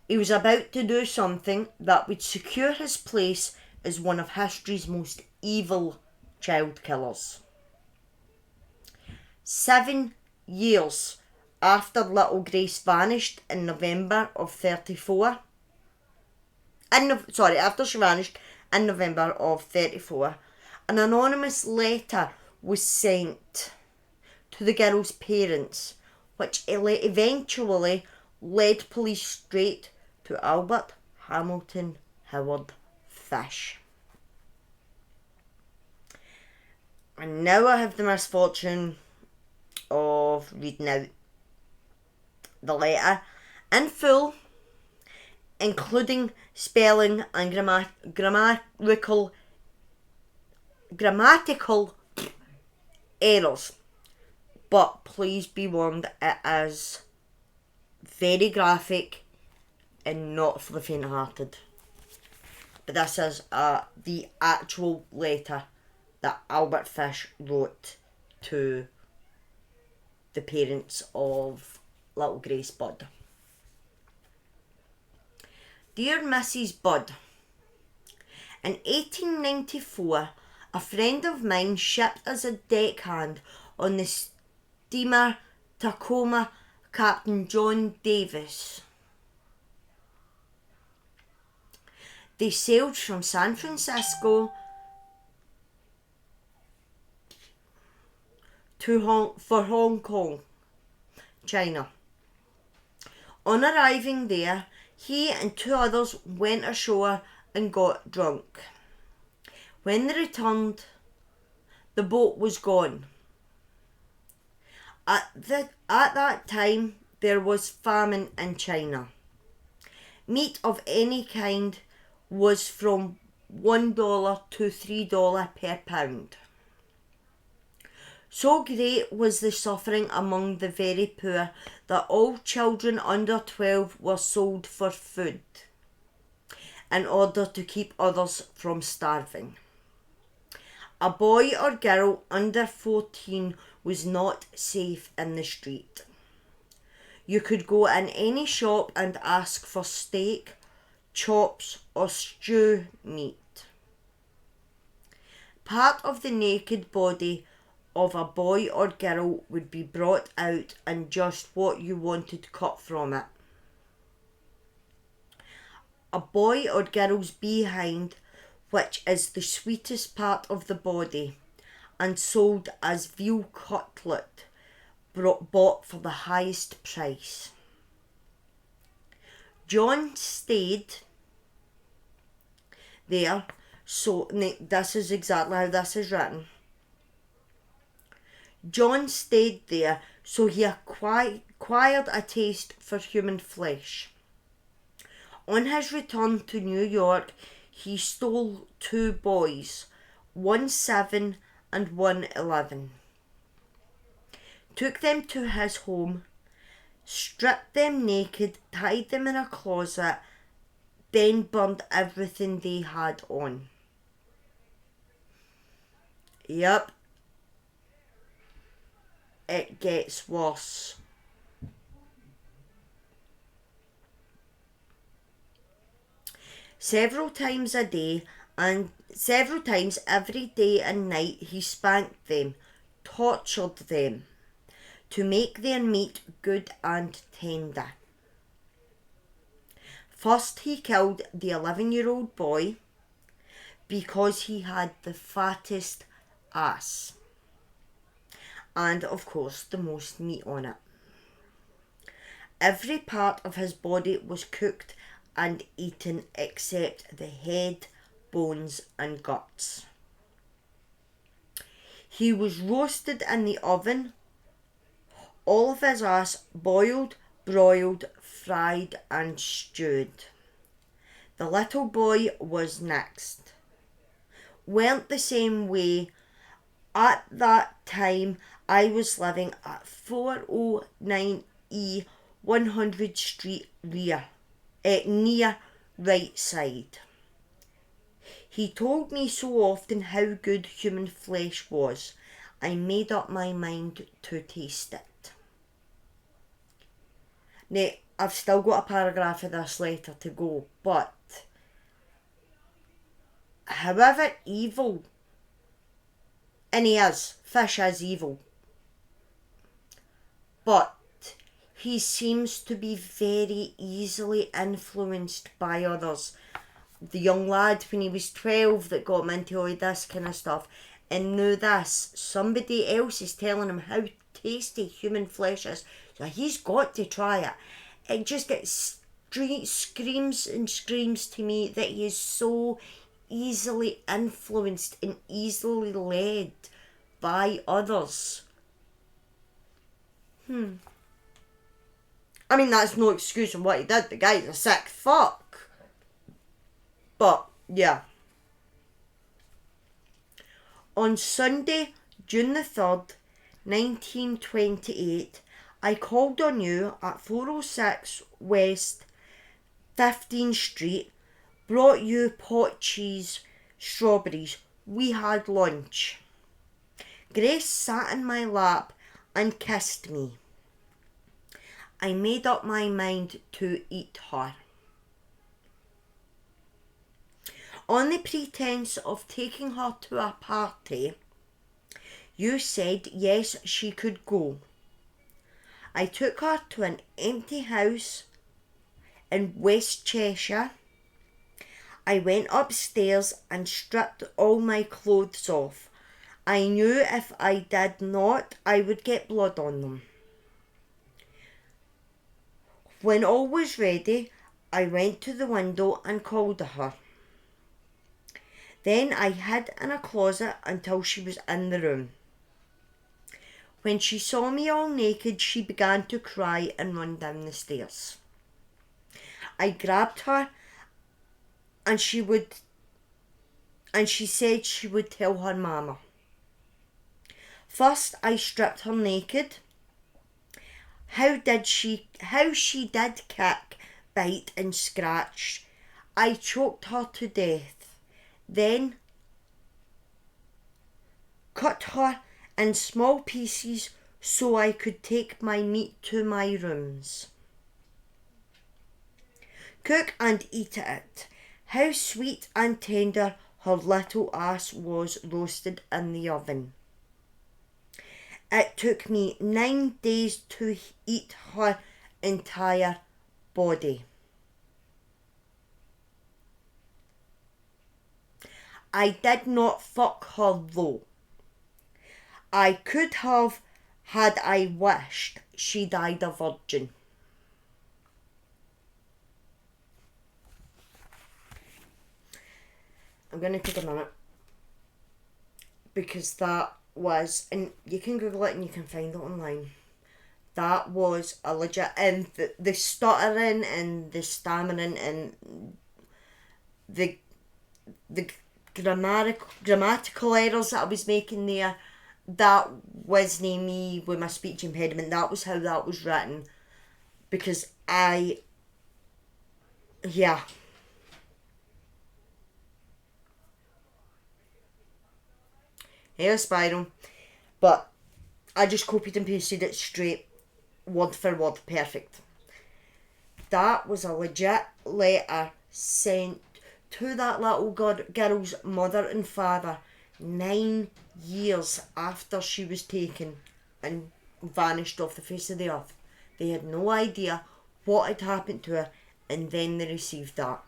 He was about to do something that would secure his place as one of history's most evil child killers. 7 years after little Grace vanished in November of 34. After she vanished in November of 34, an anonymous letter was sent to the girl's parents, which eventually led police straight to Albert Hamilton Howard Fish. And now I have the misfortune of reading out the letter in full, including spelling and grammatical errors. But please be warned, it is very graphic and not for the faint-hearted. But this is the actual letter that Albert Fish wrote to the parents of little Grace Budd. Dear Mrs. Budd, in 1894, a friend of mine shipped as a deckhand on the steamer Tacoma, Captain John Davis. They sailed from San Francisco for Hong Kong, China. On arriving there, he and 2 others went ashore and got drunk. When they returned, the boat was gone. At that time, there was famine in China. Meat of any kind was from $1 to $3 per pound. So great was the suffering among the very poor that all children under 12 were sold for food in order to keep others from starving. A boy or girl under 14 was not safe in the street. You could go in any shop and ask for steak, chops, or stew meat. Part of the naked body of a boy or girl would be brought out and just what you wanted cut from it. A boy or girl's behind, which is the sweetest part of the body, and sold as veal cutlet, bought for the highest price. John stayed there, so this is exactly how this is written. John stayed there, so he acquired a taste for human flesh. On his return to New York, he stole 2 boys, one 7 and one 11. Took them to his home, stripped them naked, tied them in a closet, then burned everything they had on. Yep. It gets worse. Several times every day and night he spanked them, tortured them, to make their meat good and tender. First he killed the 11-year-old boy because he had the fattest ass, and of course the most meat on it. Every part of his body was cooked and eaten except the head, bones and guts. He was roasted in the oven, all of his ass boiled, broiled, fried and stewed. The little boy was next. Went the same way. At that time I was living at 409E 100 Street near right side. He told me so often how good human flesh was, I made up my mind to taste it. Now, I've still got a paragraph of this letter to go, but however evil, and he is, Fish is evil, but he seems to be very easily influenced by others. The young lad when he was 12 that got him into all this kind of stuff, and now this, somebody else is telling him how tasty human flesh is, so he's got to try it. it just gets screams and screams to me that he is so easily influenced and easily led by others. I mean, that's no excuse for what he did. The guy's a sick fuck. But, yeah. On Sunday, June the 3rd, 1928, I called on you at 406 West 15th Street, brought you pot cheese, strawberries. We had lunch. Grace sat in my lap and kissed me. I made up my mind to eat her. On the pretense of taking her to a party, you said yes, she could go. I took her to an empty house in West Cheshire. I went upstairs and stripped all my clothes off. I knew if I did not, I would get blood on them. When all was ready, I went to the window and called her. Then I hid in a closet until she was in the room. When she saw me all naked, she began to cry and run down the stairs. I grabbed her and she said she would tell her mama. First, I stripped her naked. How she did kick, bite and scratch. I choked her to death. Then cut her in small pieces so I could take my meat to my rooms. Cook and eat it. How sweet and tender her little ass was roasted in the oven. It took me 9 days to eat her entire body. I did not fuck her though. I could have had I wished. She died a virgin. I'm going to take a minute because that was, and you can Google it and you can find it online. That was a legit, and the stuttering and the stammering and the grammatical errors that I was making there, that wasn't me with my speech impediment. That was how that was written, because yeah. Here's Spiral, but I just copied and pasted it straight, word for word, perfect. That was a legit letter sent to that little girl's mother and father 9 years after she was taken and vanished off the face of the earth. They had no idea what had happened to her, and then they received that.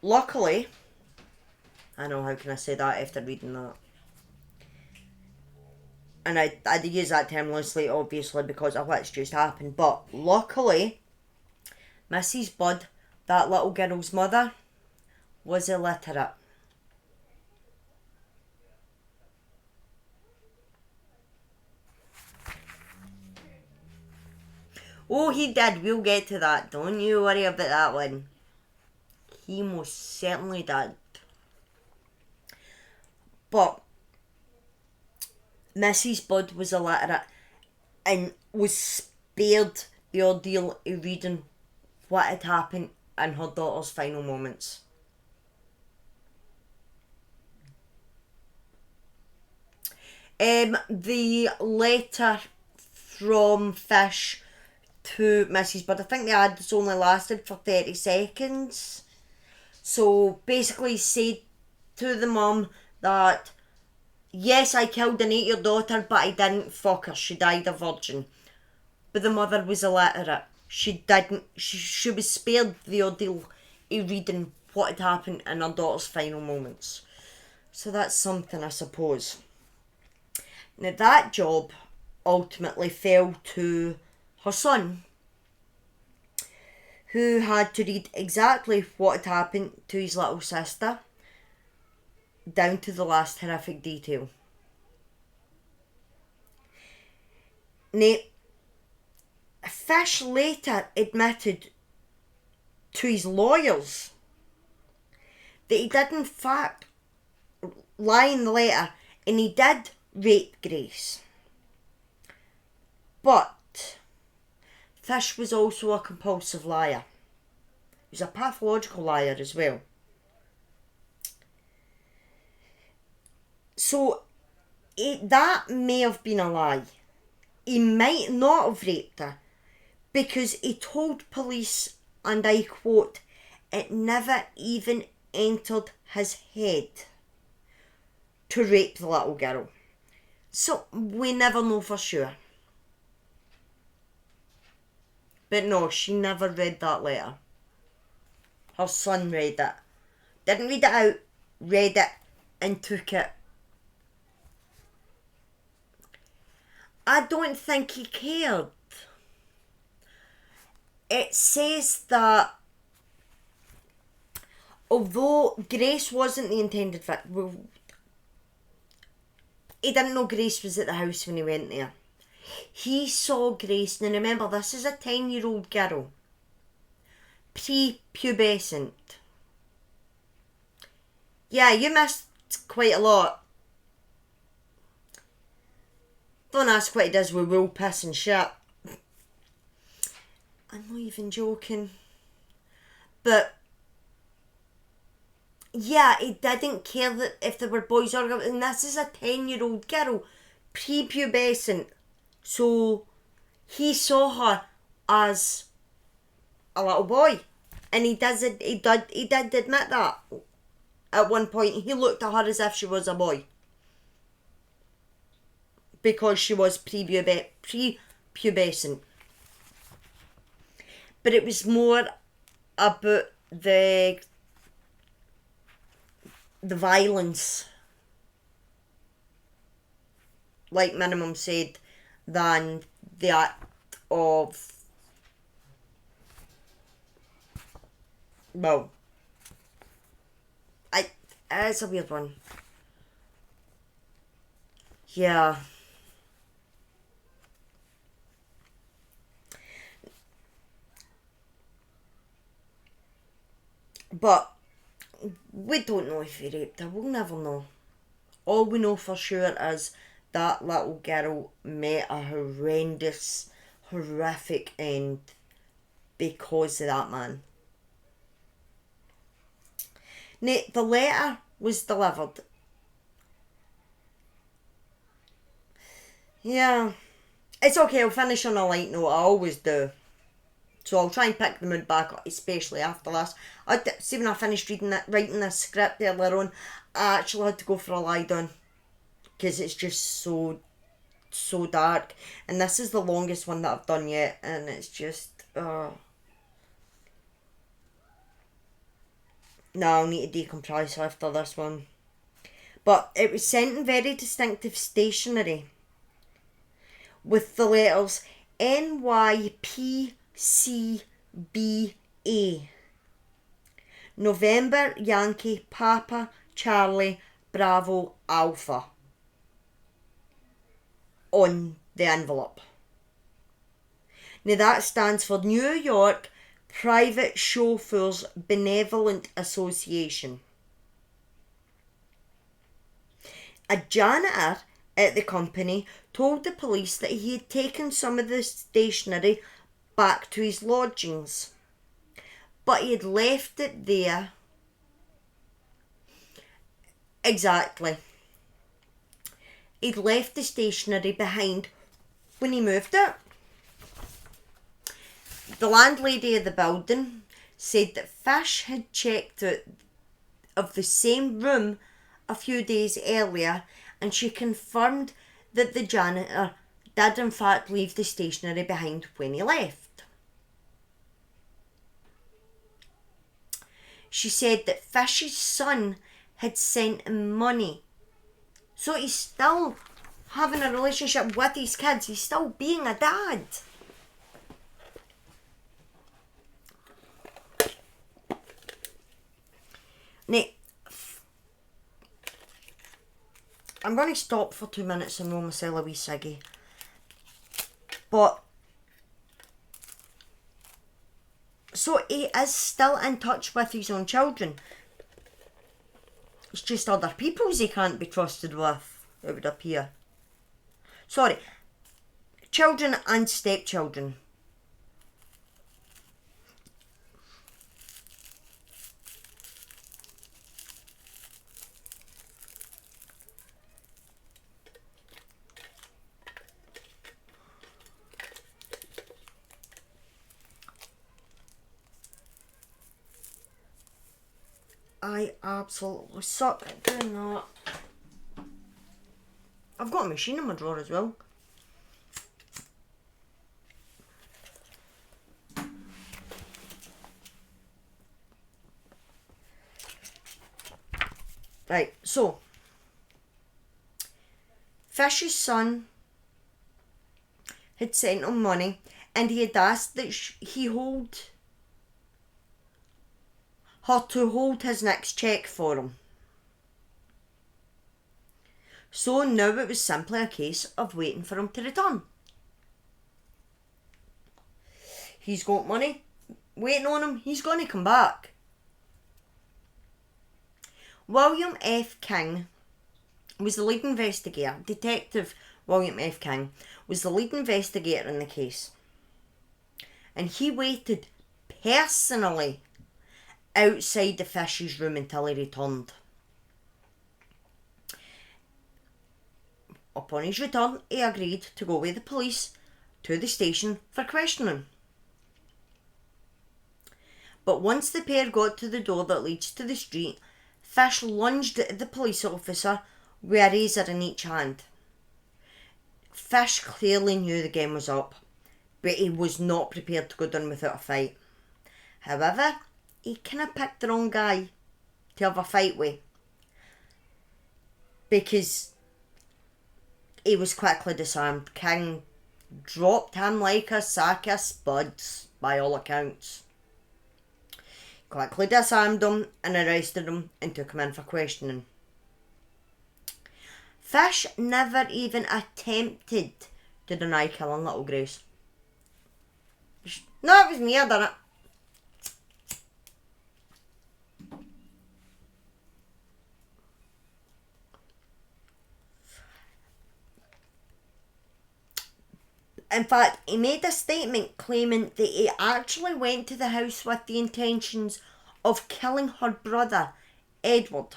Luckily, I know, how can I say that after reading that? And I use that term loosely, obviously, because of what's just happened. But luckily, Mrs. Budd, that little girl's mother, was illiterate. Oh, he did. We'll get to that. Don't you worry about that one. He most certainly did. But Mrs. Budd was illiterate and was spared the ordeal of reading what had happened in her daughter's final moments. The letter from Fish to Mrs. Budd, I think the ads only lasted for 30 seconds. So basically said to the mum that, yes, I killed and ate your daughter, but I didn't fuck her. She died a virgin. But the mother was illiterate. She was spared the ordeal of reading what had happened in her daughter's final moments. So that's something, I suppose. Now that job ultimately fell to her son, who had to read exactly what had happened to his little sister, down to the last horrific detail. Now, Fish later admitted to his lawyers that he did in fact lie in the letter and he did rape Grace. But Fish was also a compulsive liar. He was a pathological liar as well. So that may have been a lie. He might not have raped her because he told police, and I quote, "It never even entered his head to rape the little girl." So we never know for sure. But no, she never read that letter. Her son read it. Didn't read it out, read it and took it. I don't think he cared. It says that although Grace wasn't the intended victim, well, he didn't know Grace was at the house when he went there. He saw Grace, now remember this is a 10-year-old girl, pre-pubescent. Yeah, you missed quite a lot. Don't ask what he does with wool, piss and shit. I'm not even joking. But yeah, he didn't care that if there were boys or girls. And this is a 10-year-old girl, pre-pubescent. So he saw her as a little boy. And he did admit that. At one point, he looked at her as if she was a boy. Because she was pre-pubescent. But it was more about the violence, like Minimum said, than the act of, well, it's a weird one. Yeah. But we don't know if he raped her. We'll never know. All we know for sure is that little girl met a horrendous, horrific end because of that man. Now, the letter was delivered. Yeah. It's okay, I'll finish on a light note. I always do. So I'll try and pick the mood back up, especially after this. See, when I finished writing this script earlier on, I actually had to go for a lie down. Because it's just so dark. And this is the longest one that I've done yet. And it's just, no, I'll need to decompress after this one. But it was sent in very distinctive stationery. With the letters NYPCBA. November Yankee Papa Charlie Bravo Alpha. On the envelope. Now that stands for New York Private Chauffeurs Benevolent Association. A janitor at the company told the police that he had taken some of the stationery back to his lodgings, but he had left it there. Exactly. He'd left the stationery behind when he moved it. The landlady of the building said that Fish had checked out of the same room a few days earlier, and she confirmed that the janitor did in fact leave the stationery behind when he left. she said that Fish's son had sent him money. So he's still having a relationship with his kids. He's still being a dad. Now, I'm going to stop for 2 minutes and roll myself a wee ciggy. But, so he is still in touch with his own children. It's just other people's he can't be trusted with, it would appear. Sorry, children and stepchildren. I absolutely suck at doing that. I've got a machine in my drawer as well. Right, so Fish's son had sent him money and he had asked that he hold her to hold his next cheque for him. So now it was simply a case of waiting for him to return. He's got money, waiting on him, he's going to come back. William F. King was the lead investigator. Detective William F. King was the lead investigator in the case. And he waited personally outside the Fish's room until he returned. Upon his return, he agreed to go with the police to the station for questioning. But once the pair got to the door that leads to the street, Fish lunged at the police officer with a razor in each hand. Fish clearly knew the game was up, but he was not prepared to go down without a fight. However, he kind of picked the wrong guy to have a fight with, because he was quickly disarmed. King dropped him like a sack of spuds, by all accounts. Quickly disarmed him and arrested him and took him in for questioning. Fish never even attempted to deny killing little Grace. No, it was me, I done it. In fact, he made a statement claiming that he actually went to the house with the intentions of killing her brother, Edward.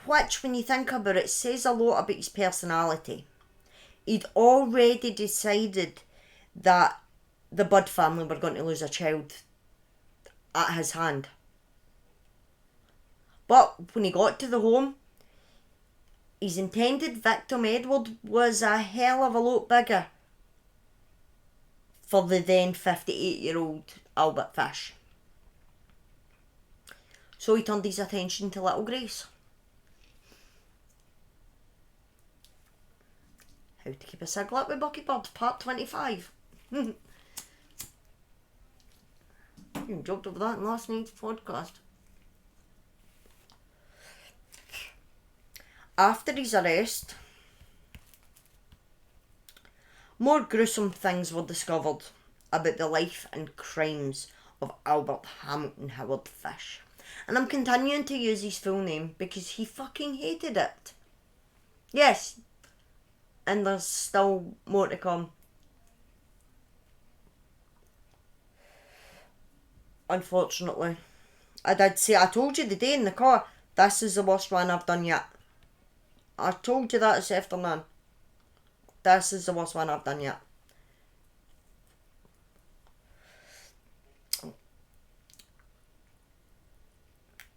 Which, when you think about it, says a lot about his personality. He'd already decided that the Budd family were going to lose a child at his hand. But when he got to the home, his intended victim, Edward, was a hell of a lot bigger for the then 58-year-old Albert Fish. So he turned his attention to little Grace. How to keep a ciglet with Buckybird, part 25. You joked over that in last night's podcast. After his arrest, more gruesome things were discovered about the life and crimes of Albert Hamilton Howard Fish. And I'm continuing to use his full name because he fucking hated it. Yes, and there's still more to come. Unfortunately. I told you the day in the car, this is the worst one I've done yet. I told you that this afternoon. This is the worst one I've done yet.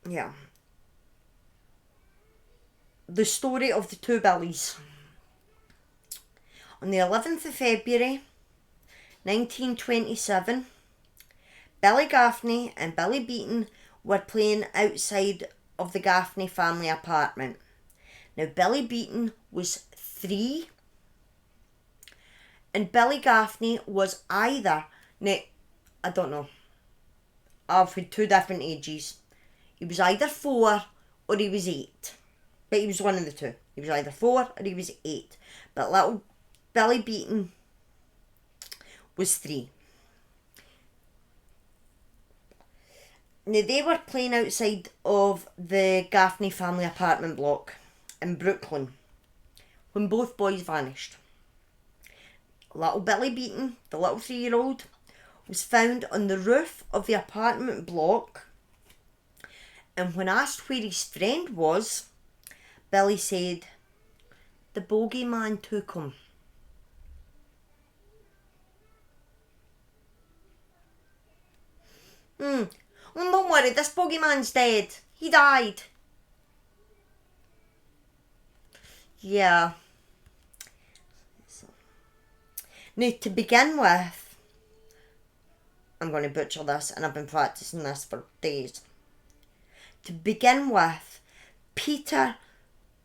Yeah. The story of the two Billies. On the 11th of February 1927, Billy Gaffney and Billy Beaton were playing outside of the Gaffney family apartment. Now, Billy Beaton was 3 and Billy Gaffney was either, now, I don't know, I've had 2 different ages. He was either 4 or he was 8. But he was one of the 2. He was either 4 or he was 8. But little Billy Beaton was 3. Now, they were playing outside of the Gaffney family apartment block in Brooklyn when both boys vanished. Little Billy Beaton, the little 3-year-old, was found on the roof of the apartment block, and when asked where his friend was, Billy said, "The bogeyman took him." Well, don't worry, this bogeyman's dead. He died. Yeah. Now, to begin with, I'm going to butcher this, and I've been practicing this for days. To begin with, Peter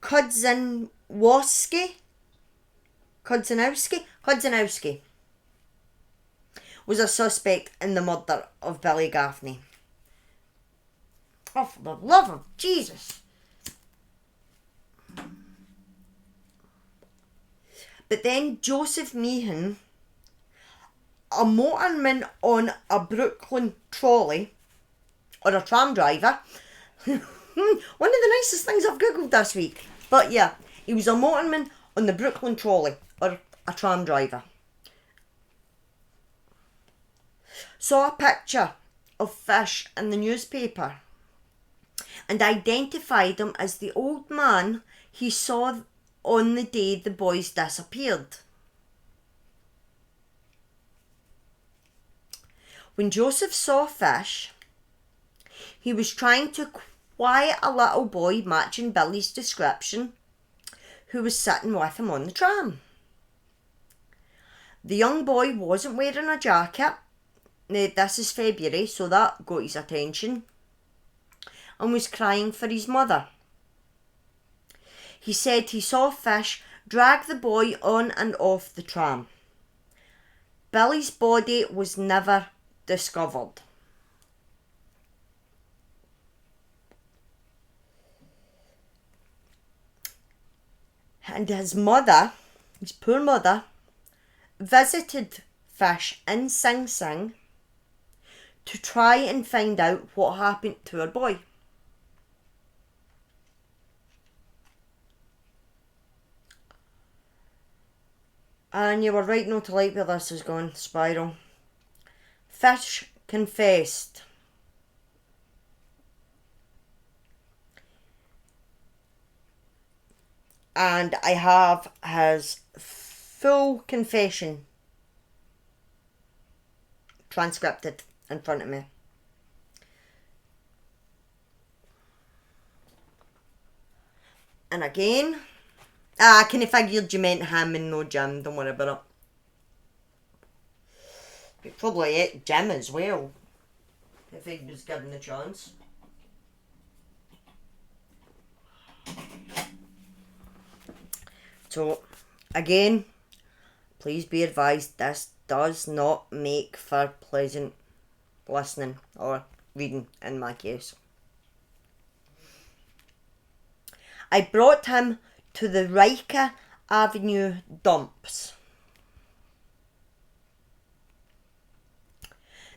Kudzinowski was a suspect in the murder of Billy Gaffney. Oh, for the love of Jesus. But then Joseph Meehan, a motorman on a Brooklyn trolley, or a tram driver, one of the nicest things I've googled this week. But yeah, he was a motorman on the Brooklyn trolley, or a tram driver. Saw a picture of fish in the newspaper and identified him as the old man he saw on the day the boys disappeared. When Joseph saw fish, he was trying to quiet a little boy matching Billy's description who was sitting with him on the tram. The young boy wasn't wearing a jacket. Now, this is February, so that got his attention, and was crying for his mother. He said he saw fish drag the boy on and off the tram. Billy's body was never discovered. And his mother, his poor mother, visited fish in Sing Sing to try and find out what happened to her boy. And you were right not to like where this is going, Spiral. Fish confessed. And I have his full confession transcribed in front of me. And again, I kind of figured you meant him and no Jim, don't worry about it. You probably ate Jim as well, if he was given the chance. So, again, please be advised, this does not make for pleasant listening or reading in my case. I brought him to the Riker Avenue dumps.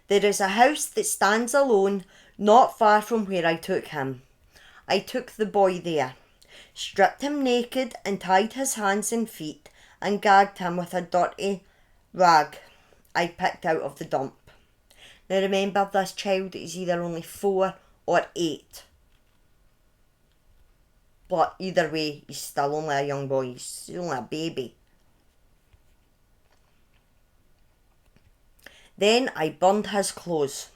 There is a house that stands alone not far from where I took him. I took the boy there, stripped him naked and tied his hands and feet and gagged him with a dirty rag I picked out of the dump. Now remember, this child is either only 4 or 8. But either way, he's still only a young boy. He's only a baby. Then I burned his clothes,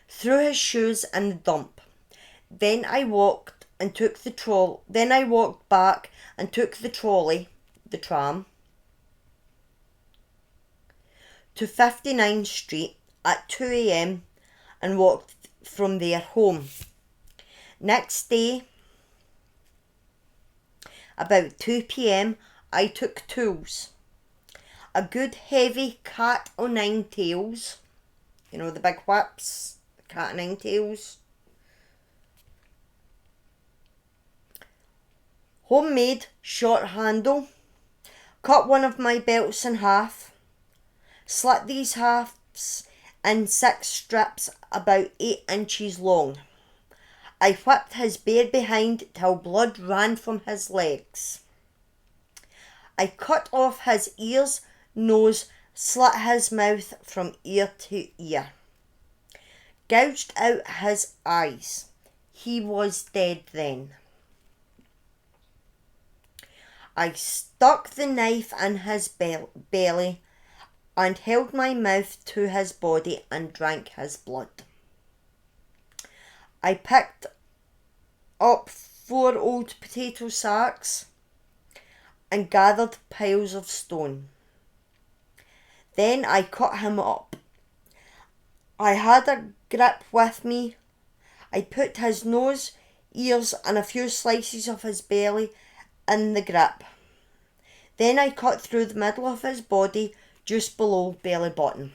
threw his shoes in the dump. Then I walked back and took the trolley, the tram, to 59th Street at 2 a.m. and walked from there home. Next day, about 2 p.m, I took tools, a good heavy cat o' nine tails, you know, the big whips, the cat o' nine tails, homemade short handle, cut one of my belts in half, slit these halves in 6 strips about 8 inches long. I whipped his bare behind till blood ran from his legs. I cut off his ears, nose, slit his mouth from ear to ear, gouged out his eyes. He was dead then. I stuck the knife in his belly and held my mouth to his body and drank his blood. I picked up 4 old potato sacks and gathered piles of stone. Then I cut him up. I had a grip with me. I put his nose, ears and a few slices of his belly in the grip. Then I cut through the middle of his body just below belly button.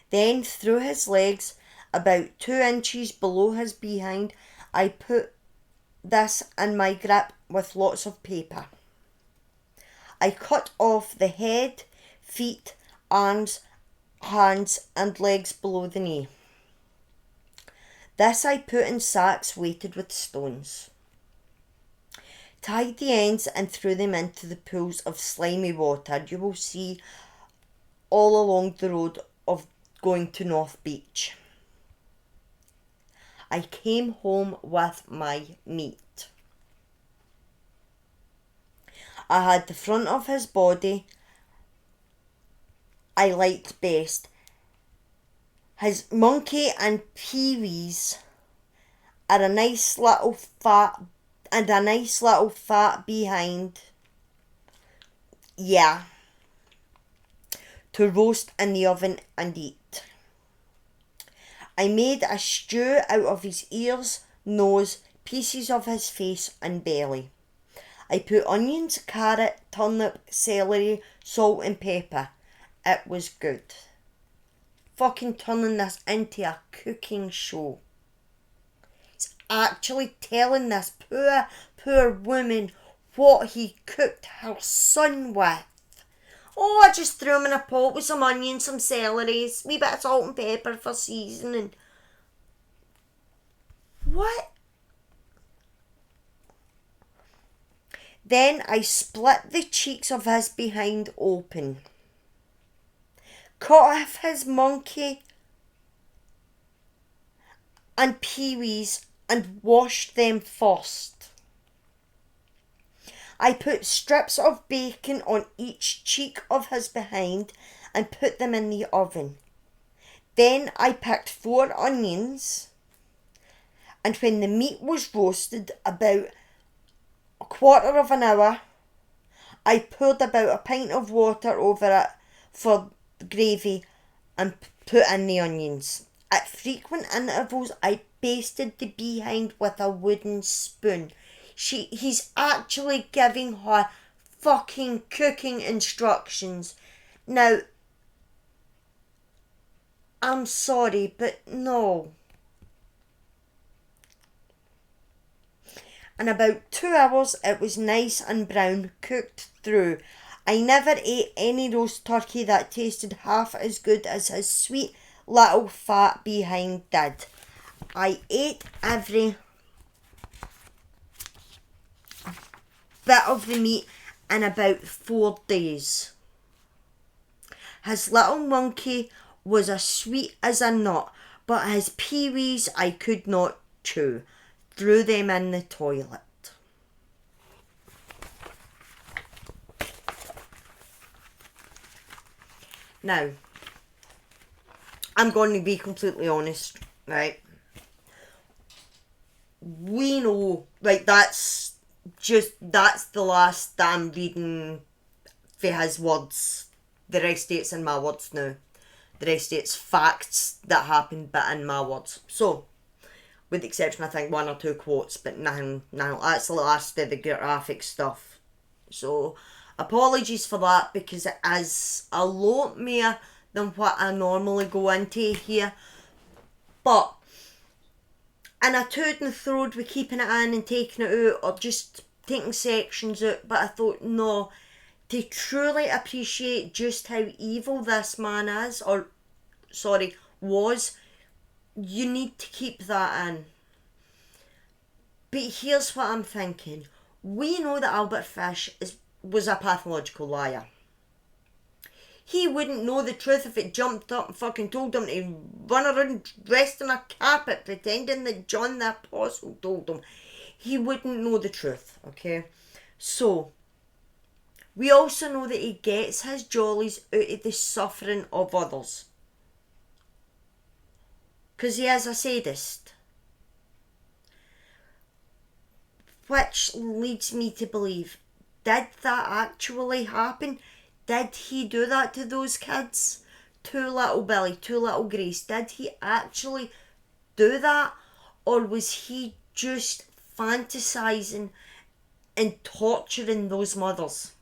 Then through his legs about 2 inches below his behind, I put this in my grip with lots of paper. I cut off the head, feet, arms, hands and legs below the knee. This I put in sacks weighted with stones, tied the ends and threw them into the pools of slimy water you will see all along the road of going to North Beach. I came home with my meat. I had the front of his body I liked best. His monkey and peewees are a nice little fat behind. Yeah. To roast in the oven and eat. I made a stew out of his ears, nose, pieces of his face and belly. I put onions, carrot, turnip, celery, salt and pepper. It was good. Fucking turning this into a cooking show. It's actually telling this poor woman what he cooked her son with. Oh, I just threw him in a pot with some onions, some celery, a wee bit of salt and pepper for seasoning. What? Then I split the cheeks of his behind open, cut off his monkey and peewees and washed them first. I put strips of bacon on each cheek of his behind and put them in the oven. Then I picked 4 onions, and when the meat was roasted about a quarter of an hour, I poured about a pint of water over it for the gravy and put in the onions. At frequent intervals, I basted the behind with a wooden spoon. He's actually giving her fucking cooking instructions. Now, I'm sorry, but no. In about 2 hours, it was nice and brown, cooked through. I never ate any roast turkey that tasted half as good as his sweet little fat behind did. I ate every bit of the meat in about 4 days. His little monkey was as sweet as a nut, but his peewees I could not chew. Threw them in the toilet. Now, I'm going to be completely honest, right? We know, like, that's the last that I'm reading for his words. The rest of it's in my words now. The rest of it's facts that happened, but in my words. So, with the exception, I think, one or two quotes, but nothing. That's the last of the graphic stuff. So, apologies for that, because it is a lot more than what I normally go into here. But, and I toed and throwed with keeping it in and taking it out, or just taking sections out, but I thought, no, to truly appreciate just how evil this man is, was, you need to keep that in. But here's what I'm thinking. We know that Albert Fish was a pathological liar. He wouldn't know the truth if it jumped up and fucking told him to run around dressed in a carpet pretending that John the Apostle told him. He wouldn't know the truth, okay? So, we also know that he gets his jollies out of the suffering of others. Because he is a sadist. Which leads me to believe, did that actually happen? Did he do that to those kids? To little Billy, to little Grace? Did he actually do that? Or was he just fantasizing and torturing those mothers?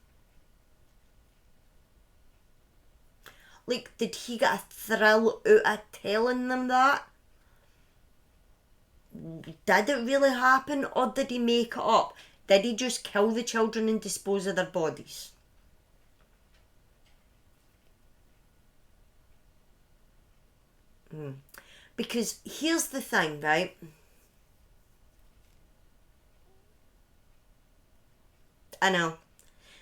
Like, did he get a thrill out of telling them that? Did it really happen, or did he make it up? Did he just kill the children and dispose of their bodies? Because here's the thing, right? I know.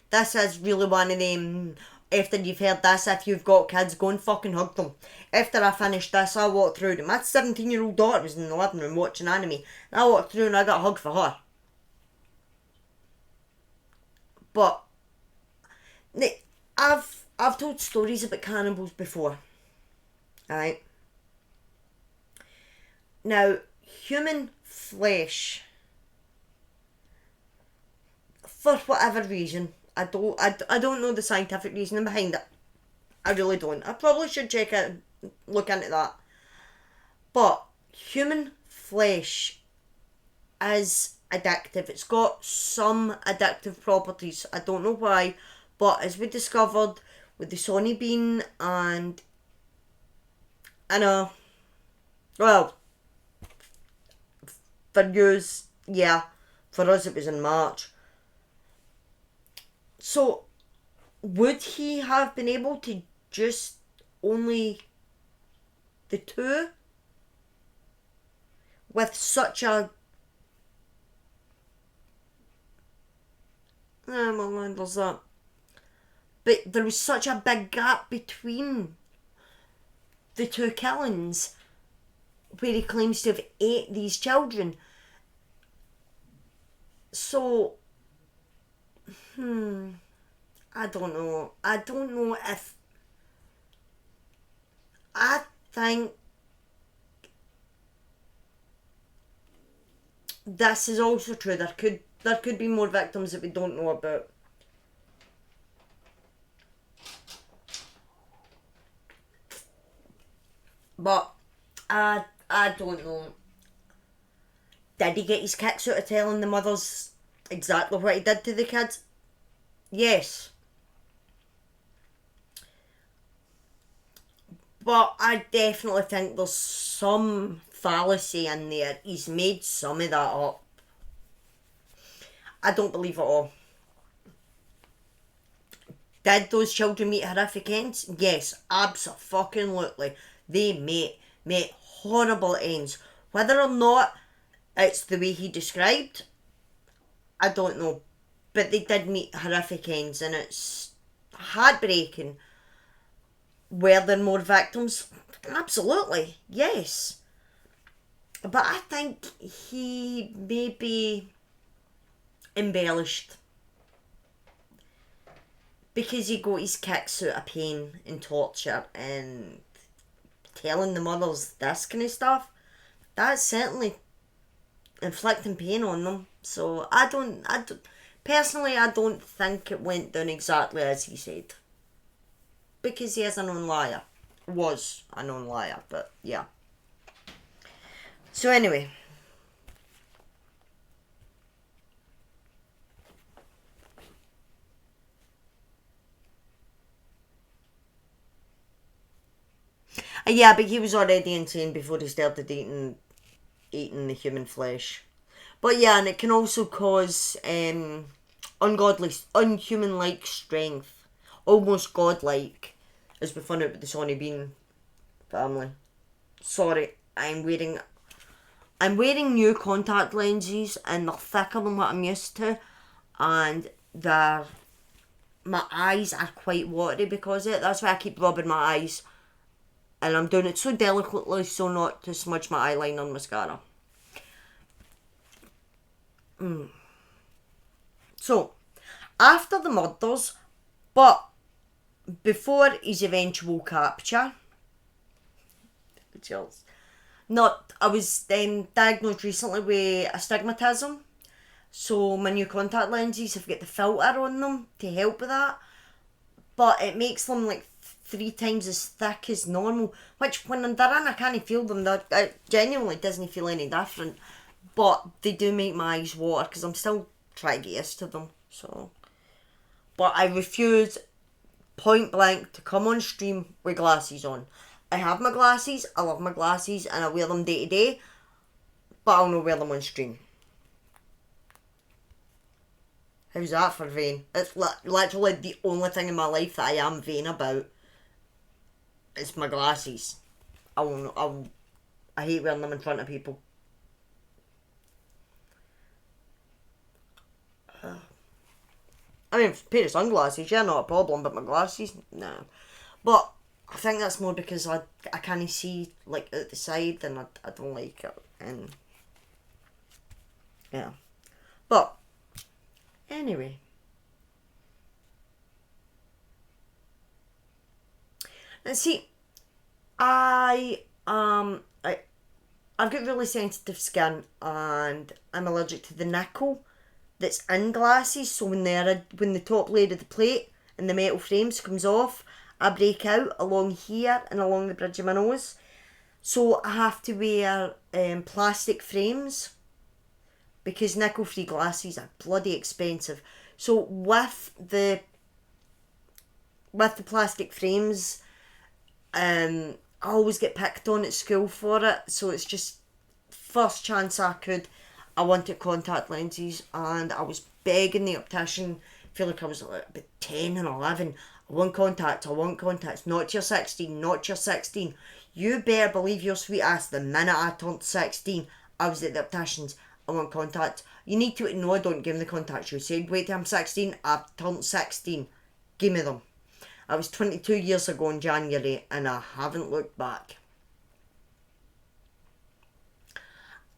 This is really one of them, after you've heard this, if you've got kids, go and fucking hug them. After I finished this, I walked through them. My 17-year-old daughter was in the living room watching anime. And I walked through and I got a hug for her. But I've told stories about cannibals before. Alright? Now, human flesh, for whatever reason, I don't know the scientific reasoning behind it. I really don't. I probably should look into that. But human flesh is addictive. It's got some addictive properties. I don't know why, but as we discovered with the Sonny Bean and well, for yous, yeah, for us it was in March. So, would he have been able to just only the two with such a there's that. But there was such a big gap between the two killings where he claims to have ate these children. So, I don't know. I don't know if... I think this is also true. There could be more victims that we don't know about. But I don't know. Did he get his kicks out of telling the mothers exactly what he did to the kids? Yes. But I definitely think there's some fallacy in there. He's made some of that up. I don't believe it all. Did those children meet horrific ends? Yes, abso-fucking-lutely. They met horrible ends. Whether or not it's the way he described, I don't know. But they did meet horrific ends, and it's heartbreaking. Were there more victims? Absolutely, yes. But I think he maybe embellished. Because he got his kicks out of pain and torture and telling the mothers this kind of stuff. That's certainly inflicting pain on them. So personally, I don't think it went down exactly as he said. Because he is a known liar. was a known liar, but yeah. So anyway. Yeah, but he was already insane before he started eating the human flesh. But yeah, and it can also cause ungodly, unhuman-like strength, almost godlike, as we found out with the Sonny Bean family. Sorry, I'm wearing new contact lenses, and they're thicker than what I'm used to, and my eyes are quite watery because of it. That's why I keep rubbing my eyes, and I'm doing it so delicately so not to smudge my eyeliner and mascara. So, after the murders, but before his eventual capture, chills. Not, I was diagnosed recently with astigmatism, so my new contact lenses have got the filter on them to help with that, but it makes them like 3 times as thick as normal, which when they're in I can't feel them. It genuinely doesn't feel any different, but they do make my eyes water because I'm still trying to get used to them. So, but I refuse point blank to come on stream with glasses on. I have my glasses, I love my glasses, and I wear them day to day, but I'll not wear them on stream. How's that for vain? It's literally the only thing in my life that I am vain about. It's my glasses. I hate wearing them in front of people. I mean, a pair of sunglasses, yeah, not a problem, but my glasses, no. But I think that's more because I can't see like at the side, and I don't like it, and yeah. But anyway, and see, I've got really sensitive skin, and I'm allergic to the nickel that's in glasses. So when the top layer of the plate and the metal frames comes off, I break out along here and along the bridge of my nose. So I have to wear plastic frames because nickel-free glasses are bloody expensive. So with the plastic frames, I always get picked on at school for it. So it's just first chance I wanted contact lenses, and I was begging the optician. I feel like I was like about 10 and 11. I want contacts, not till 16, not till 16. You better believe your sweet ass, the minute I turned 16, I was at the optician's. I want contacts. You need to know I don't give them the contacts. You said wait till I'm 16, I've turned 16. Give me them. I was 22 years ago in January, and I haven't looked back.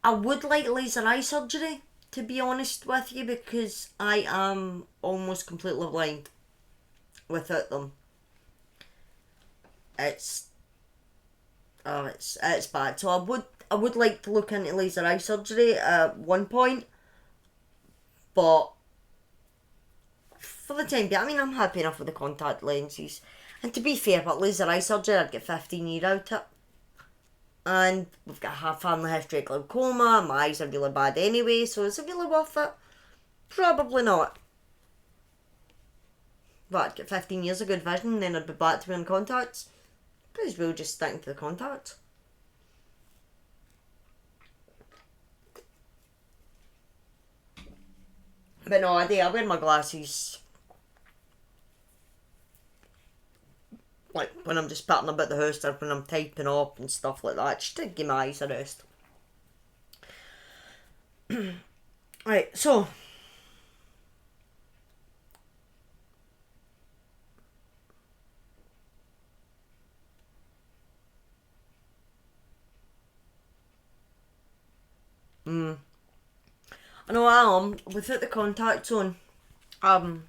I would like laser eye surgery, to be honest with you, because I am almost completely blind without them. It's it's bad. So I would like to look into laser eye surgery at one point, but for the time being, I mean, I'm happy enough with the contact lenses. And to be fair, but laser eye surgery, I'd get 15 years out of it. And we've got a family history of glaucoma, my eyes are really bad anyway, so is it really worth it? Probably not. But I'd get 15 years of good vision, then I'd be back to wearing contacts. Might as well just stick to the contacts. But no, I wear my glasses like when I'm just patting about the house or when I'm typing up and stuff like that, just to give my eyes a rest. Right, so I know I am without the contacts on. I'm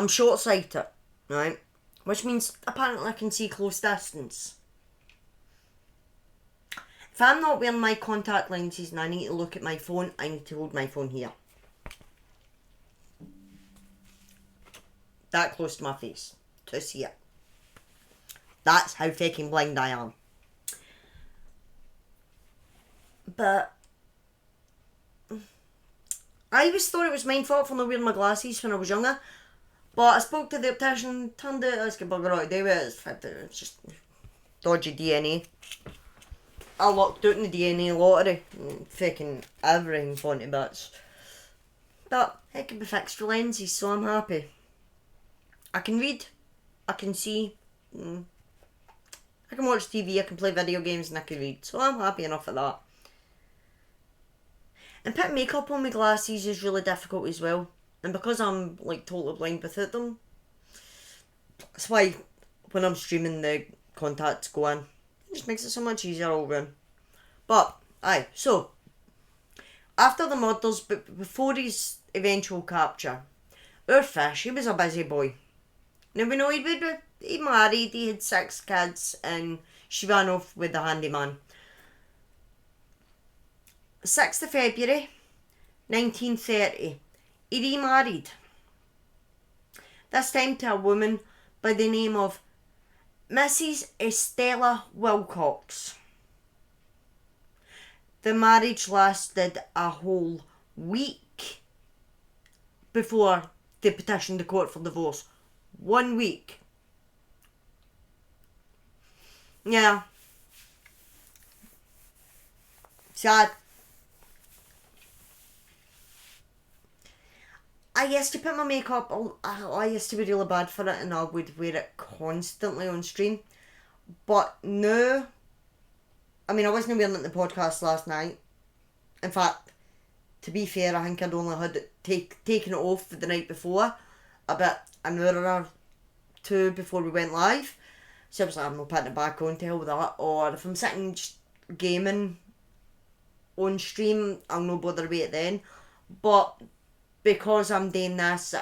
short sighted, right? Which means apparently I can see close distance. If I'm not wearing my contact lenses and I need to look at my phone, I need to hold my phone here. That close to my face to see it. That's how fucking blind I am. But I always thought it was my fault for not wearing my glasses when I was younger. But I spoke to the optician, turned out that's got bugger all to do with it. It's just dodgy DNA. I lucked out in the DNA lottery. Fucking everything gone to bits. But it can be fixed for lenses, so I'm happy. I can read. I can see. I can watch TV, I can play video games, and I can read. So I'm happy enough at that. And putting makeup on my glasses is really difficult as well. And because I'm like totally blind without them, that's why when I'm streaming the contacts go in. It just makes it so much easier all round. But, aye, so, after the murders, but before his eventual capture, our fish, he was a busy boy. Now we know he married, he had 6 kids, and she ran off with the handyman. 6th of February, 1930, he remarried. This time to a woman by the name of Mrs. Estella Wilcox. The marriage lasted a whole week before they petitioned the court for divorce. 1 week. Yeah. Sad. I used to put my makeup, I used to be really bad for it and I would wear it constantly on stream. But now, I mean, I wasn't wearing it in the podcast last night. In fact, to be fair, I think I'd only had it taken it off the night before, about an hour or 2 before we went live. So I was like, I'm not putting it back on to hell with that. Or if I'm sitting just gaming on stream, I'll not bother with it then. But because I'm doing this,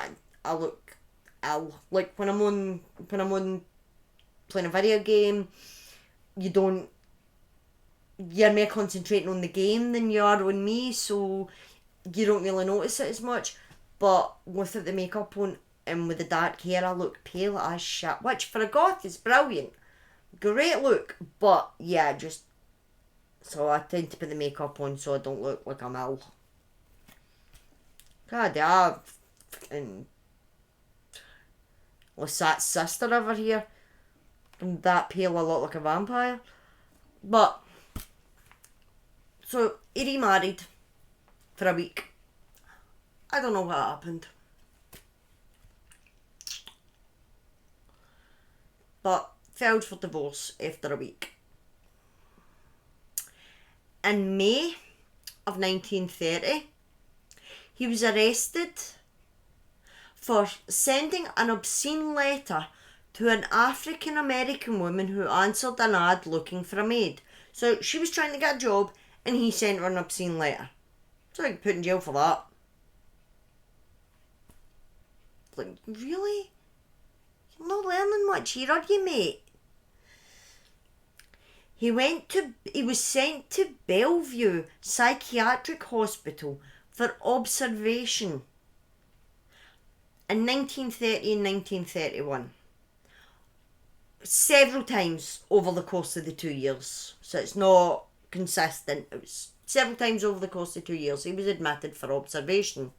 I look ill. Like when I'm on playing a video game, you're more concentrating on the game than you are on me, so you don't really notice it as much. But without the makeup on and with the dark hair, I look pale as shit, which for a goth is brilliant. Great look, but yeah, just so I tend to put the makeup on so I don't look like I'm ill. God, yeah, and Lysat's sister over here. I'm that pale, I look like a vampire. But, so, he remarried for a week. I don't know what happened. But, filed for divorce after a week. In May of 1930, he was arrested for sending an obscene letter to an African American woman who answered an ad looking for a maid. So she was trying to get a job and he sent her an obscene letter. So he got put in jail for that. Like, really? You're not learning much here, are you, mate? He was sent to Bellevue Psychiatric Hospital for observation in 1930 and 1931. Several times over the course of the 2 years. So it's not consistent. It was several times over the course of 2 years. He was admitted for observation.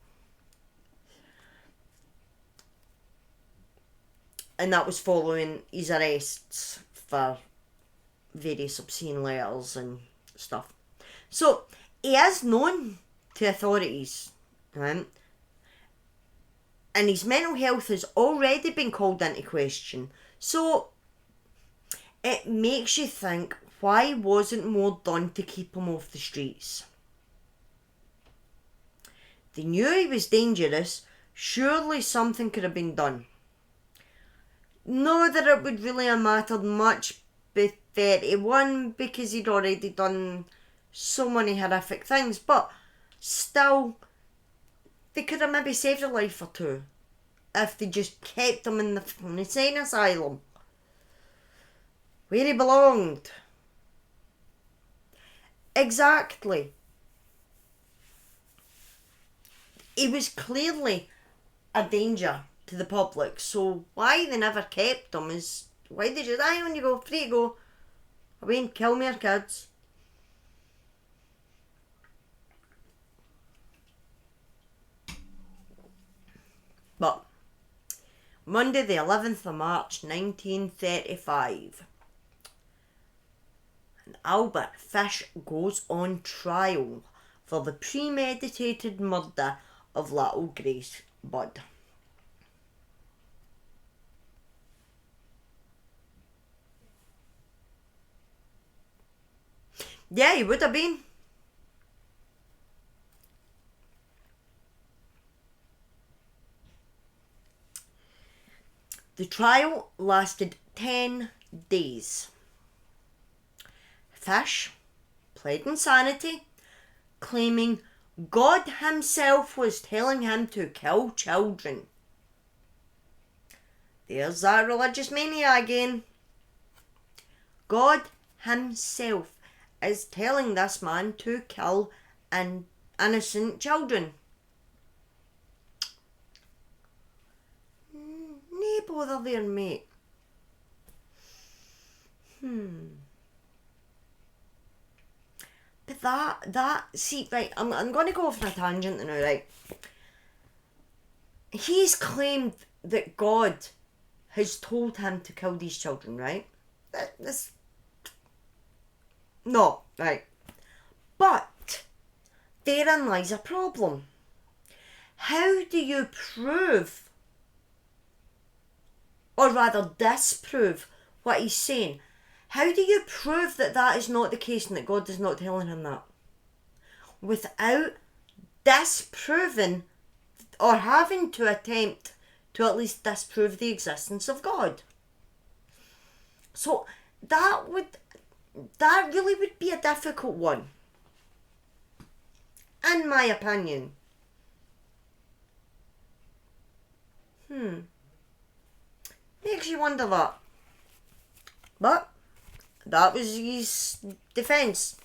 And that was following his arrests for various obscene letters and stuff. So, he is known to authorities, right? And his mental health has already been called into question. So, it makes you think, why wasn't more done to keep him off the streets? They knew he was dangerous. Surely something could have been done. Not that it would really have mattered much by 31 because he'd already done so many horrific things, but still, they could have maybe saved a life or two if they just kept him in the insane asylum where he belonged. Exactly. He was clearly a danger to the public, so why they never kept him is Why did you die when you go free to go away and kill more kids? But Monday the 11th of March 1935, and Albert Fish goes on trial for the premeditated murder of little Grace Budd. Yeah, he would have been. The trial lasted 10 days. Fish pled insanity, claiming God himself was telling him to kill children. There's that religious mania again. God himself is telling this man to kill innocent children. No bother there, mate. But see, right, I'm going to go off on a tangent now, right? He's claimed that God has told him to kill these children, right? No, right. But therein lies a problem. How do you prove, or rather disprove, what he's saying? How do you prove that that is not the case and that God is not telling him that? Without disproving or having to attempt to at least disprove the existence of God. So that really would be a difficult one, in my opinion. Makes you wonder that. But that was his defence.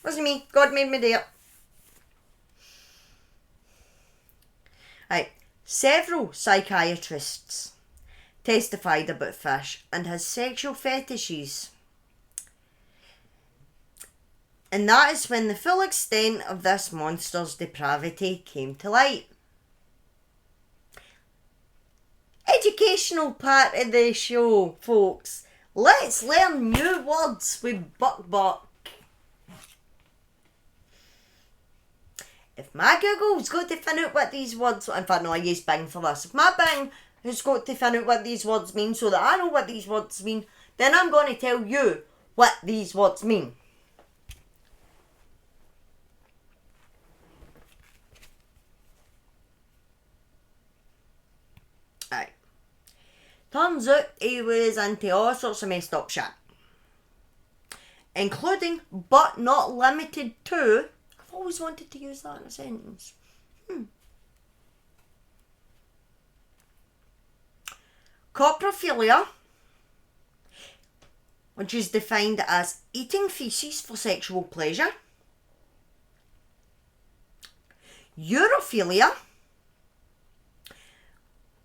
Wasn't me. God made me do it. Right. Several psychiatrists testified about Fish and his sexual fetishes. And that is when the full extent of this monster's depravity came to light. Educational part of the show, folks. Let's learn new words with Buck. If my Google's got to find out what these words... In fact, no, I use Bing for this. If my Bing has got to find out what these words mean so that I know what these words mean, then I'm going to tell you what these words mean. Right. Turns out he was into all sorts of messed up shit. Including, but not limited to... I've always wanted to use that in a sentence. Coprophilia, which is defined as eating feces for sexual pleasure. Urophilia,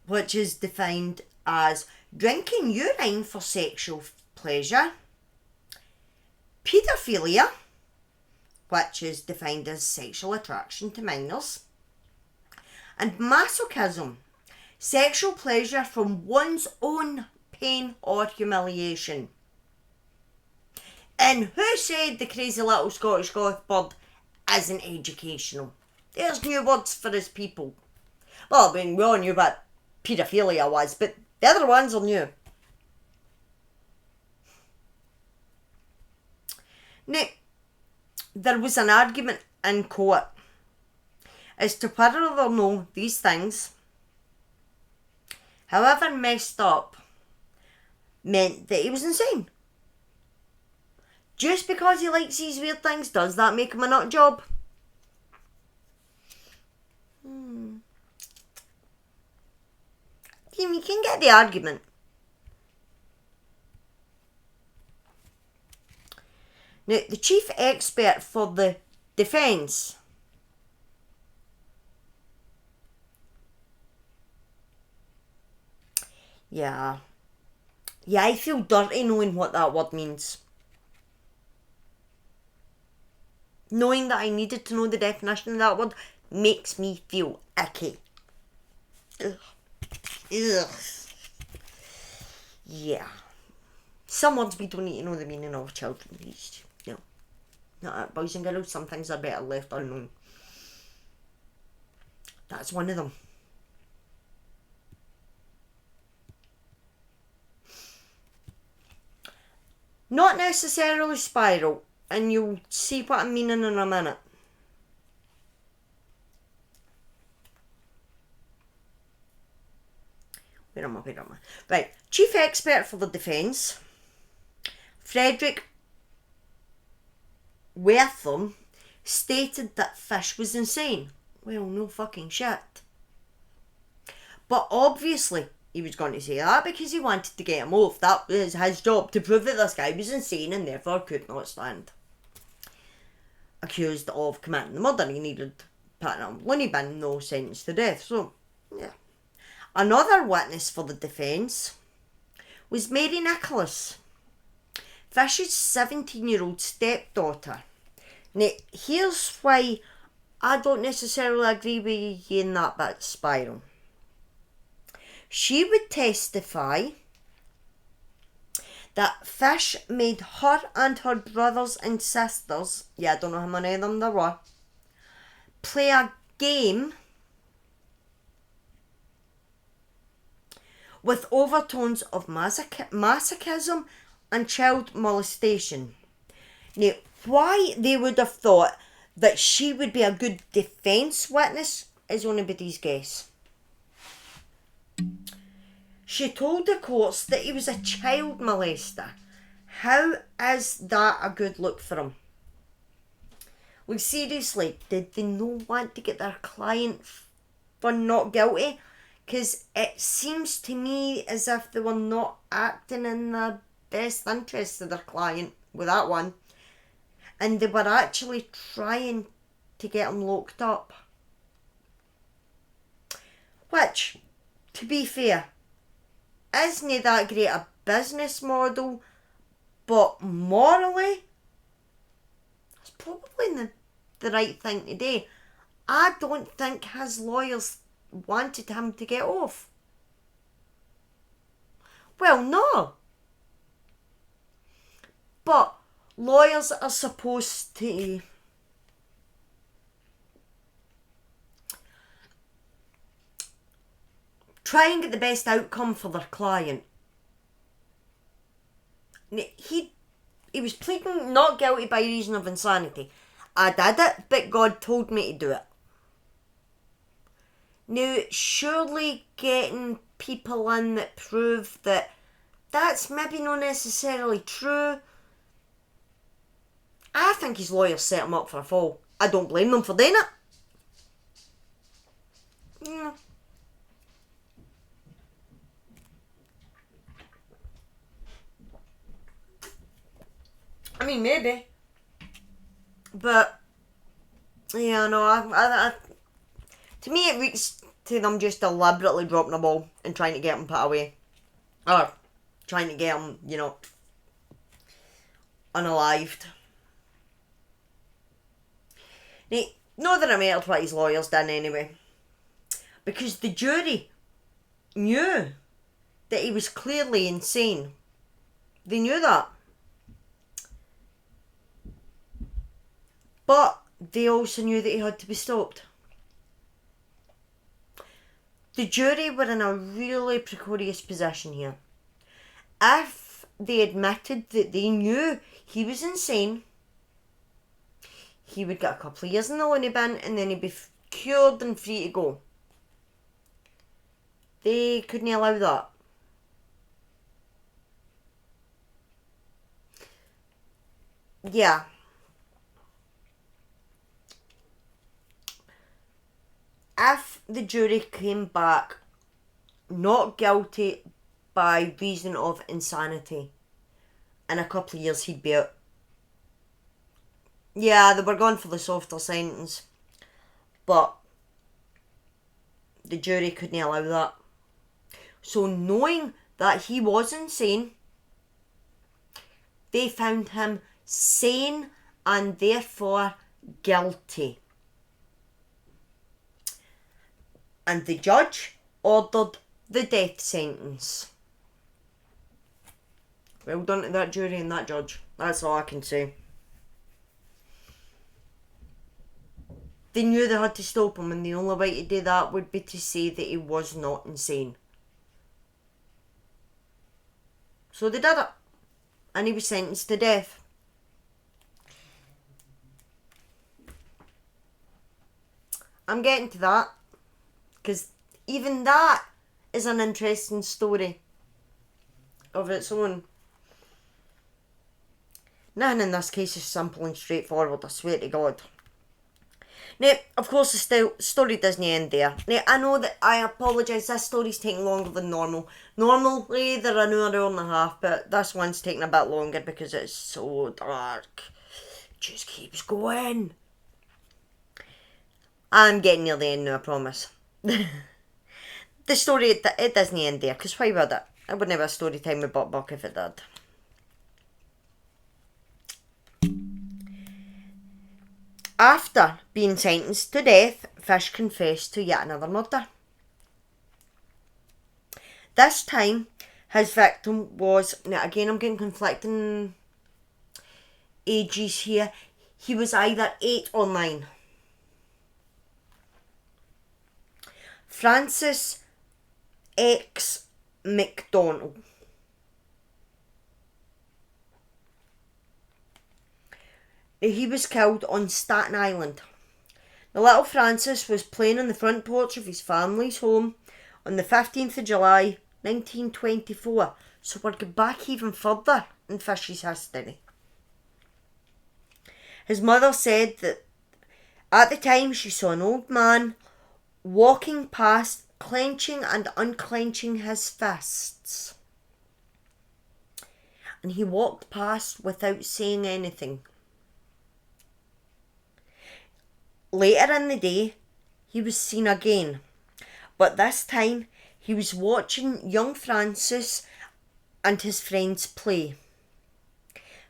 which is defined as drinking urine for sexual pleasure. Paedophilia, which is defined as sexual attraction to minors. And masochism, sexual pleasure from one's own pain or humiliation. And who said the crazy little Scottish goth bird isn't educational? There's new words for his people. Well, I mean, we all knew what paedophilia was, but the other ones are new. Now, there was an argument in court as to whether or no these things, however messed up, meant that he was insane. Just because he likes these weird things, does that make him a nut job? You can get the argument. Now, the chief expert for the defence Yeah, I feel dirty knowing what that word means. Knowing that I needed to know the definition of that word makes me feel icky. Ugh. Ugh. Yeah. Some words we don't need to know the meaning of, children. No. Not boys and girls, some things are better left unknown. That's one of them. Not necessarily spiral, and you'll see what I'm meaning in a minute. Where am I? Right. Chief expert for the defence, Frederick Wertham, stated that Fish was insane. Well, no fucking shit. But obviously, he was going to say that because he wanted to get him off. That was his job, to prove that this guy was insane and therefore could not stand accused of committing the murder. He needed putting him in a loony bin, no sentence to death. So, yeah. Another witness for the defence was Mary Nicholas, Fish's 17-year-old stepdaughter. Now, here's why I don't necessarily agree with you in that bit, Spiral. She would testify that Fish made her and her brothers and sisters, I don't know how many of them there were, play a game with overtones of masochism and child molestation. Now, why they would have thought that she would be a good defence witness is anybody's guess. She told the courts that he was a child molester. How is that a good look for him? Like, seriously, did they not want to get their client for not guilty? Because it seems to me as if they were not acting in the best interests of their client with that one. And they were actually trying to get him locked up. Which, to be fair, isn't that great a business model, but morally, it's probably the right thing to do. I don't think his lawyers wanted him to get off. Well, no. But lawyers are supposed to try and get the best outcome for their client. He was pleading not guilty by reason of insanity. I did it, but God told me to do it. Now, surely getting people in that prove that that's maybe not necessarily true. I think his lawyers set him up for a fall. I don't blame them for doing it. Yeah. I mean, maybe. But, yeah, no, I to me it reeks to them just deliberately dropping a ball and trying to get him put away. Or trying to get him, unalived. Now, not that it mattered what his lawyers done anyway. Because the jury knew that he was clearly insane. They knew that. But they also knew that he had to be stopped. The jury were in a really precarious position here. If they admitted that they knew he was insane, he would get a couple of years in the loony bin and then he'd be cured and free to go. They couldn't allow that. Yeah. If the jury came back not guilty by reason of insanity, in a couple of years he'd be out. Yeah, they were going for the softer sentence, but the jury couldn't allow that. So knowing that he was insane. They found him sane and therefore guilty. And the judge ordered the death sentence. Well done to that jury and that judge. That's all I can say. They knew they had to stop him, and the only way to do that would be to say that he was not insane. So they did it. And he was sentenced to death. I'm getting to that, because even that is an interesting story of its own. Nothing in this case is simple and straightforward, I swear to God. Now, of course, the story doesn't end there. Now, I know that I apologise, this story's taking longer than normal. Normally, they're an hour and a half, but this one's taking a bit longer because it's so dark. It just keeps going. I'm getting near the end now, I promise. The story, it doesn't end there, because why would it? I wouldn't have a story time with Buck if it did. After being sentenced to death, Fish confessed to yet another murder. This time, his victim was, now again I'm getting conflicting ages here, he was either 8 or 9. Francis X. McDonald. He was killed on Staten Island. The little Francis was playing on the front porch of his family's home on the 15th of July 1924. So we're going back even further in Fish's history. His mother said that at the time she saw an old man walking past, clenching and unclenching his fists. And he walked past without saying anything. Later in the day, he was seen again, but this time he was watching young Francis and his friends play.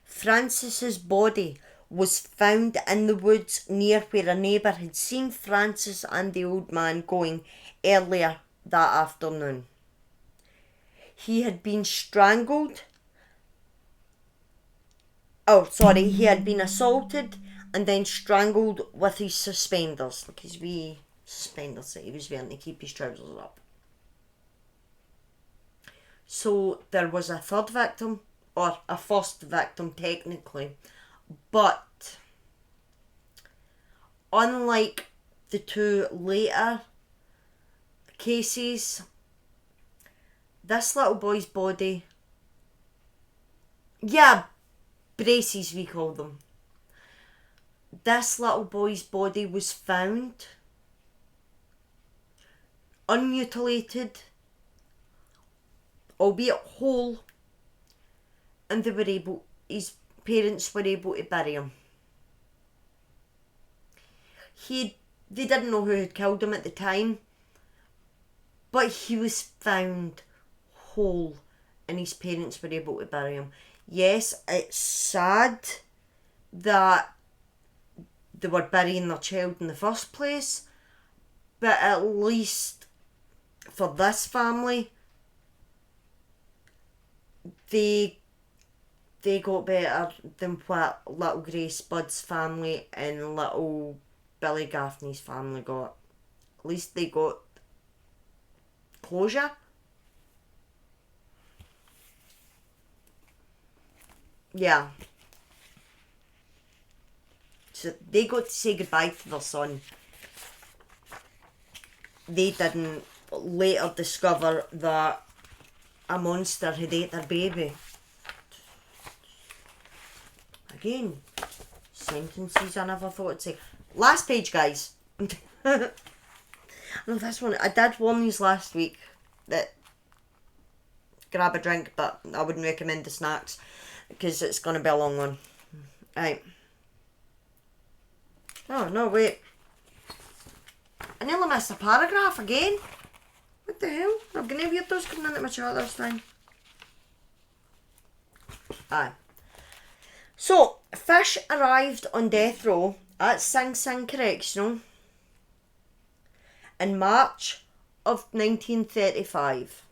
Francis's body was found in the woods near where a neighbour had seen Francis and the old man going earlier that afternoon. He had been strangled. He had been assaulted and then strangled with his suspenders, like his wee suspenders that he was wearing to keep his trousers up. So there was a third victim, or a first victim technically, but unlike the two later cases, this little boy's body, braces we call them. This little boy's body was found unmutilated, albeit whole, and his parents were able to bury him. They didn't know who had killed him at the time, but he was found whole and his parents were able to bury him. Yes, it's sad that they were burying their child in the first place, but at least for this family, they got better than what little Grace Budd's family and little Billy Gaffney's family got. At least they got closure. Yeah. So they got to say goodbye to their son. They didn't later discover that a monster had ate their baby. Again, sentences I never thought I'd say. Last page, guys. No, this one, I did warn you last week that grab a drink, but I wouldn't recommend the snacks because it's going to be a long one. Right. Oh, no, wait. I nearly missed a paragraph again. What the hell? I've got no weirdos coming into my chat this time. Aye. So, Fish arrived on death row at Sing Sing Correctional in March of 1935.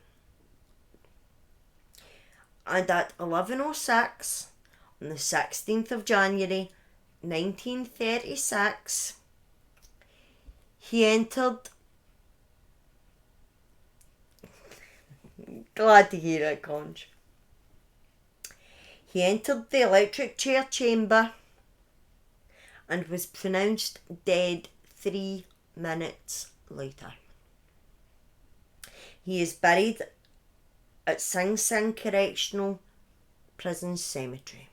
And at 11:06 on the 16th of January 1936, he entered. Glad to hear it, Conch. He entered the electric chair chamber and was pronounced dead 3 minutes later. He is buried at Sing Sing Correctional Prison Cemetery.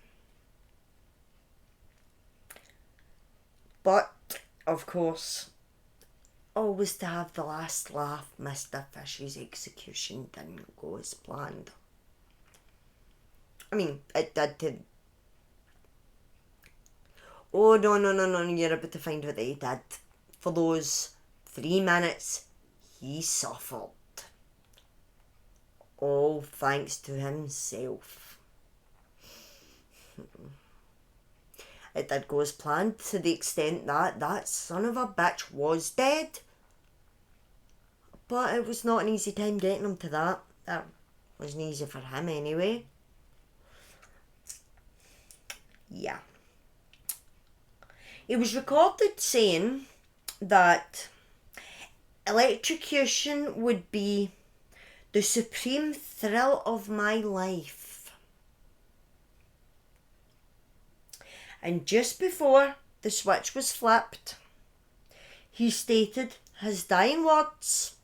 But, of course, always to have the last laugh, Mr. Fish's execution didn't go as planned. I mean, it did to... Oh, no, you're about to find what they did. For those 3 minutes, he suffered. All thanks to himself. It did go as planned to the extent that that son of a bitch was dead. But it was not an easy time getting him to that. That wasn't easy for him anyway. Yeah. He was recorded saying that electrocution would be the supreme thrill of my life. And just before the switch was flipped, he stated his dying words,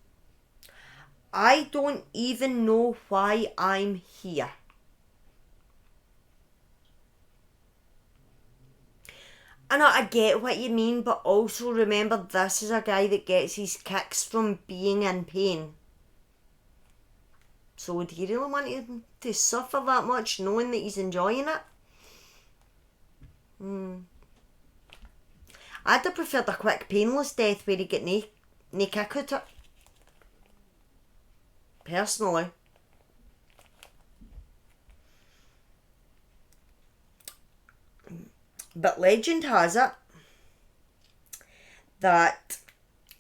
"I don't even know why I'm here." I know, I get what you mean, but also remember this is a guy that gets his kicks from being in pain. So would he really want him to suffer that much knowing that he's enjoying it? I'd have preferred a quick painless death where he get nae kick out it. Personally. But legend has it that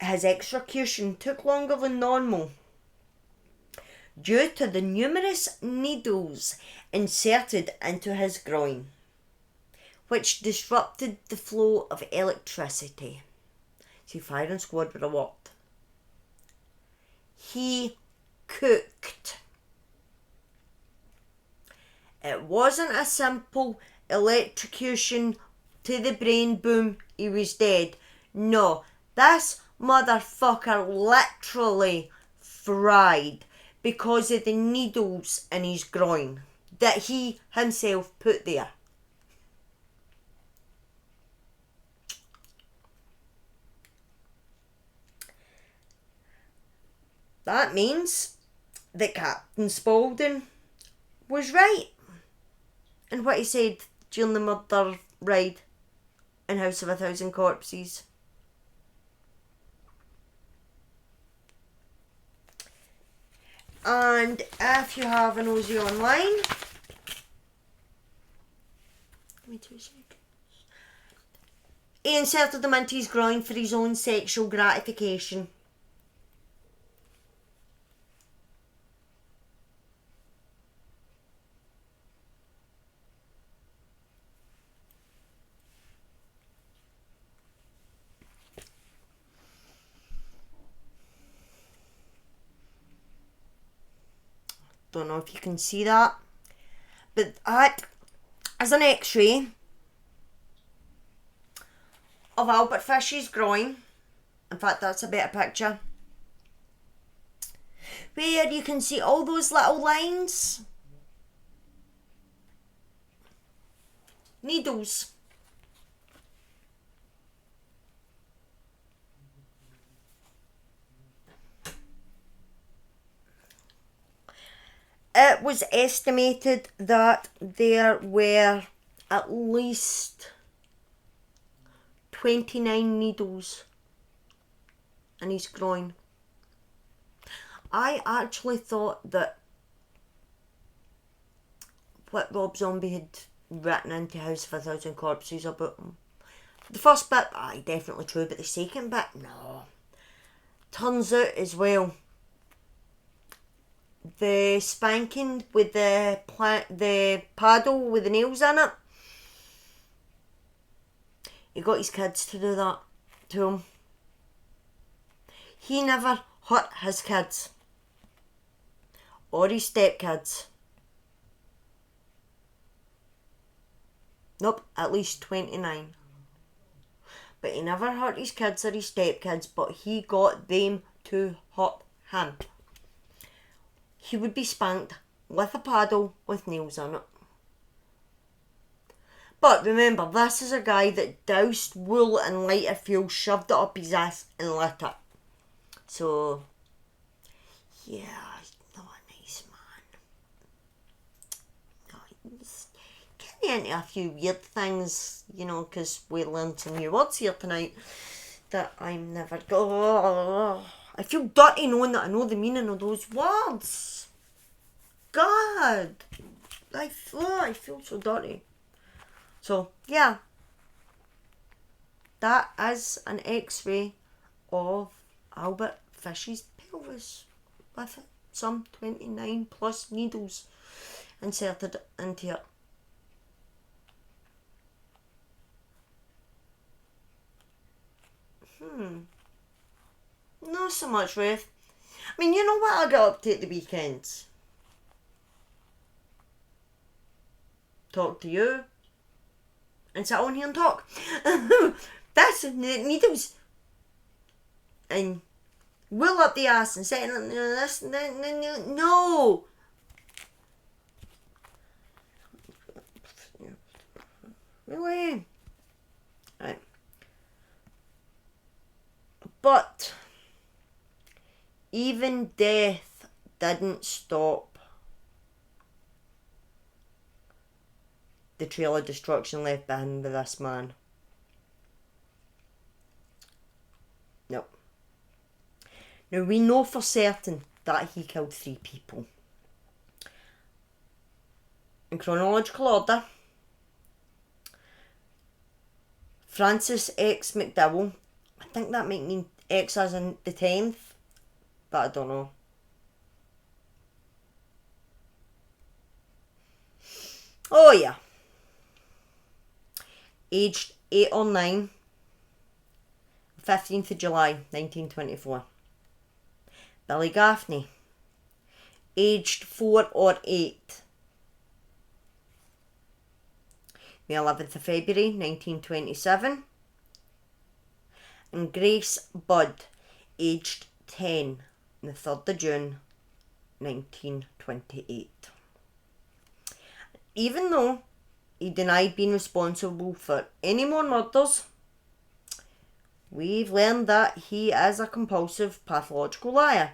his execution took longer than normal due to the numerous needles inserted into his groin, which disrupted the flow of electricity. See, firing squad would have worked. He cooked. It wasn't a simple electrocution to the brain, boom, he was dead. No, this motherfucker literally fried because of the needles in his groin that he himself put there. That means that Captain Spaulding was right in what he said during the murder raid in House of 1,000 Corpses. And if you have an Aussie online, give me 2 seconds. He inserted them into his groin for his own sexual gratification. Don't know if you can see that, but that is an x-ray of Albert Fish's groin. In fact, that's a better picture, where you can see all those little lines, needles. It was estimated that there were at least 29 needles in his groin. I actually thought that what Rob Zombie had written into House of a Thousand Corpses about him. The first bit, aye, definitely true, but the second bit, no. Turns out as well, the spanking with the paddle with the nails in it, he got his kids to do that to him. He never hurt his kids or his stepkids. Nope, at least 29. But he never hurt his kids or his stepkids, but he got them to hurt him. He would be spanked with a paddle with nails on it. But remember, this is a guy that doused wool and lighter fuel, shoved it up his ass and lit it. So, yeah, he's not a nice man. No, he's getting into a few weird things, you know, because we learned some new words here tonight that I'm never I feel dirty knowing that I know the meaning of those words. God, I feel so dirty. So, yeah, that is an x-ray of Albert Fish's pelvis with it. Some 29 plus needles inserted into it. Not so much, Ruth. I mean, you know what I got up to at the weekends? Talk to you. And sit on here and talk. That's needles. And wool up the ass and setting up this. No. Really? Right. But even death didn't stop the trail of destruction left behind by this man. No. Now we know for certain that he killed 3 people. In chronological order, Francis X McDowell. I think that might mean X as in the 10th, but I don't know. Oh yeah. Aged 8 or 9, 15th of July 1924. Billy Gaffney. Aged 4 or 8, the 11th of February 1927. And Grace Budd, aged 10, the 3rd of June 1928. Even though he denied being responsible for any more murders, we've learned that he is a compulsive pathological liar.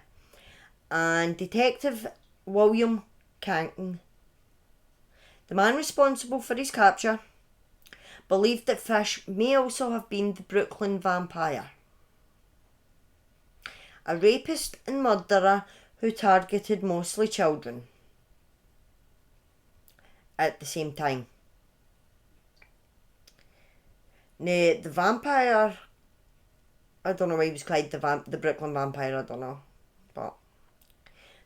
And Detective William Canton, the man responsible for his capture, believed that Fish may also have been the Brooklyn vampire, a rapist and murderer who targeted mostly children at the same time. Now, the vampire, I don't know why he was called the Brooklyn vampire, I don't know. But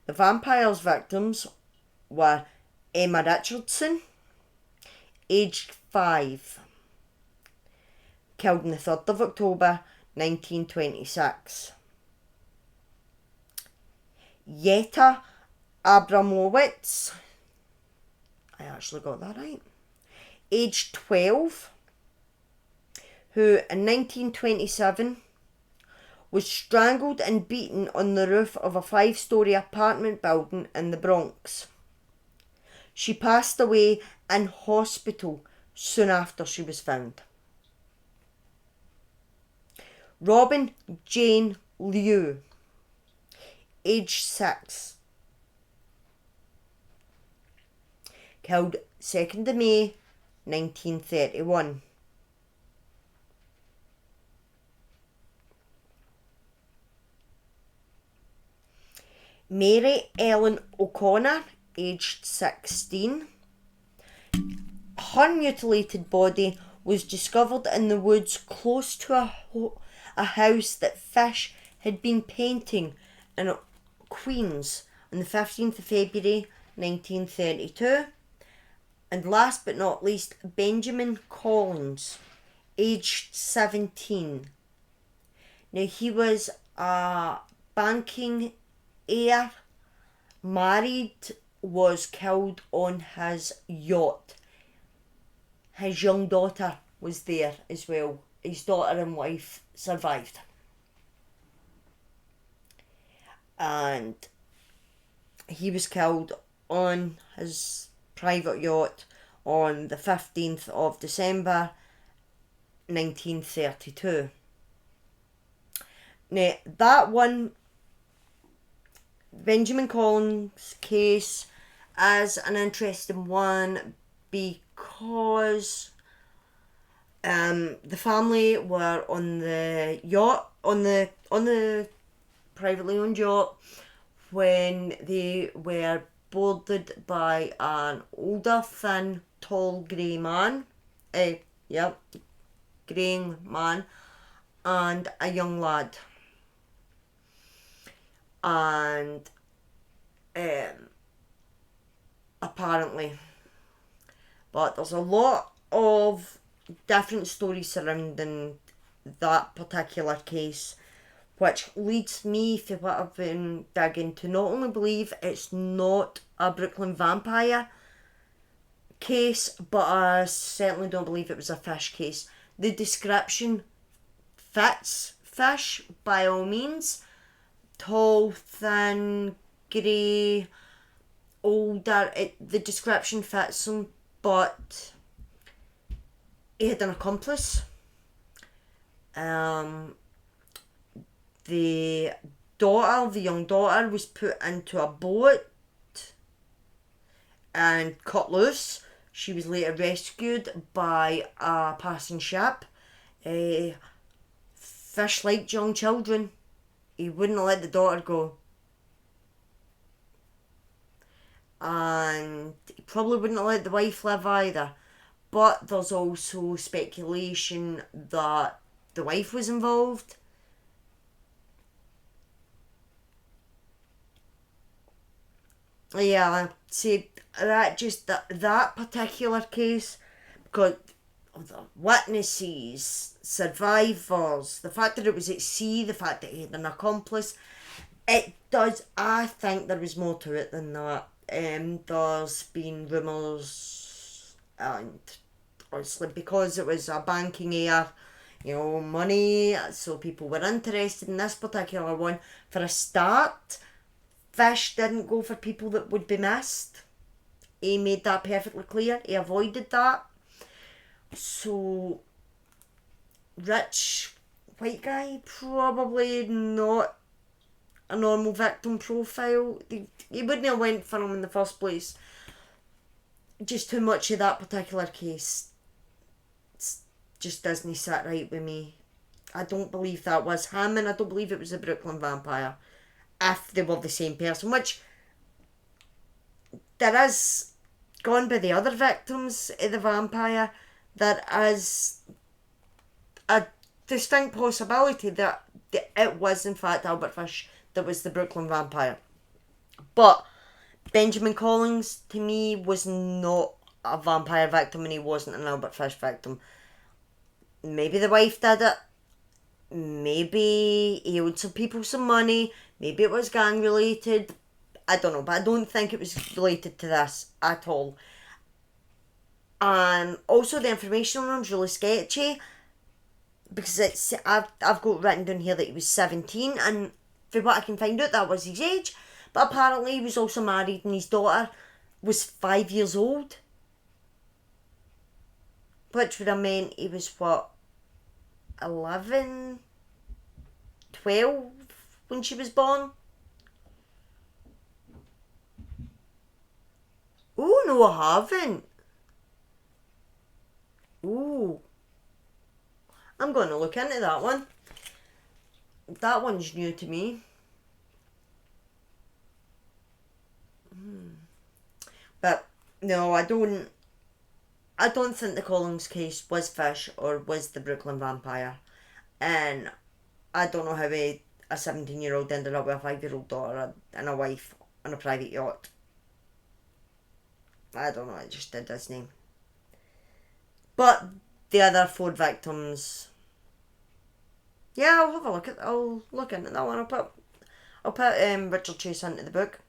the vampire's victims were Emma Richardson, aged 5, killed on the 3rd of October 1926. Yetta Abramowitz, I actually got that right, aged 12, who in 1927 was strangled and beaten on the roof of a 5-storey apartment building in the Bronx. She passed away in hospital soon after she was found. Robin Jane Liu, aged 6, killed 2nd of May 1931. Mary Ellen O'Connor, aged 16, her mutilated body was discovered in the woods close to a house that Fish had been painting in Queens on the 15th of February 1932. And last but not least, Benjamin Collins, aged 17. Now, he was a banking heir, married, was killed on his yacht. His young daughter was there as well. His daughter and wife survived. And he was killed on his private yacht on the 15th of December 1932. Now, that one, Benjamin Collins' case, is an interesting one because the family were on the yacht, on the privately owned yacht, when they were boarded by an older, thin, tall, grey man. Greying man, and a young lad. And apparently, but there's a lot of different stories surrounding that particular case, which leads me, for what I've been digging, to not only believe it's not a Brooklyn vampire case, but I certainly don't believe it was a Fish case. The description fits Fish by all means. Tall, thin, grey, older. The description fits him, but he had an accomplice. The young daughter, was put into a boat and cut loose. She was later rescued by a passing ship. Fish liked young children. He wouldn't let the daughter go. And he probably wouldn't let the wife live either. But there's also speculation that the wife was involved. Yeah, see, that particular case, because of the witnesses, survivors, the fact that it was at sea, the fact that he had an accomplice, I think there was more to it than that. There's been rumours, and obviously because it was a banking heir, money, so people were interested in this particular one. For a start, Fish didn't go for people that would be missed. He made that perfectly clear. He avoided that. So, rich white guy, probably not a normal victim profile. He wouldn't have went for him in the first place. Just too much of that particular case just doesn't sit right with me. I don't believe that was him, and I don't believe it was a Brooklyn vampire. If they were the same person, which there is, gone by the other victims of the vampire, there is a distinct possibility that it was in fact Albert Fish that was the Brooklyn vampire. But Benjamin Collins, to me, was not a vampire victim, and he wasn't an Albert Fish victim. Maybe the wife did it. Maybe he owed some people some money. Maybe it was gang related. I don't know, but I don't think it was related to this at all. And also the information on him is really sketchy, because I've got written down here that he was 17, and for what I can find out, that was his age. But apparently he was also married, and his daughter was 5 years old, which would have meant he was 11, 12 when she was born. Oh no, I haven't. Ooh, I'm going to look into that one. That one's new to me. But no, I don't I don't think the Collins case was Fish or was the Brooklyn Vampire. And I don't know how a 17-year-old ended up with a 5-year-old daughter and a wife on a private yacht. I don't know, it just did his name. But the other 4 victims, yeah, I'll look into that one. I'll put Richard Chase into the book.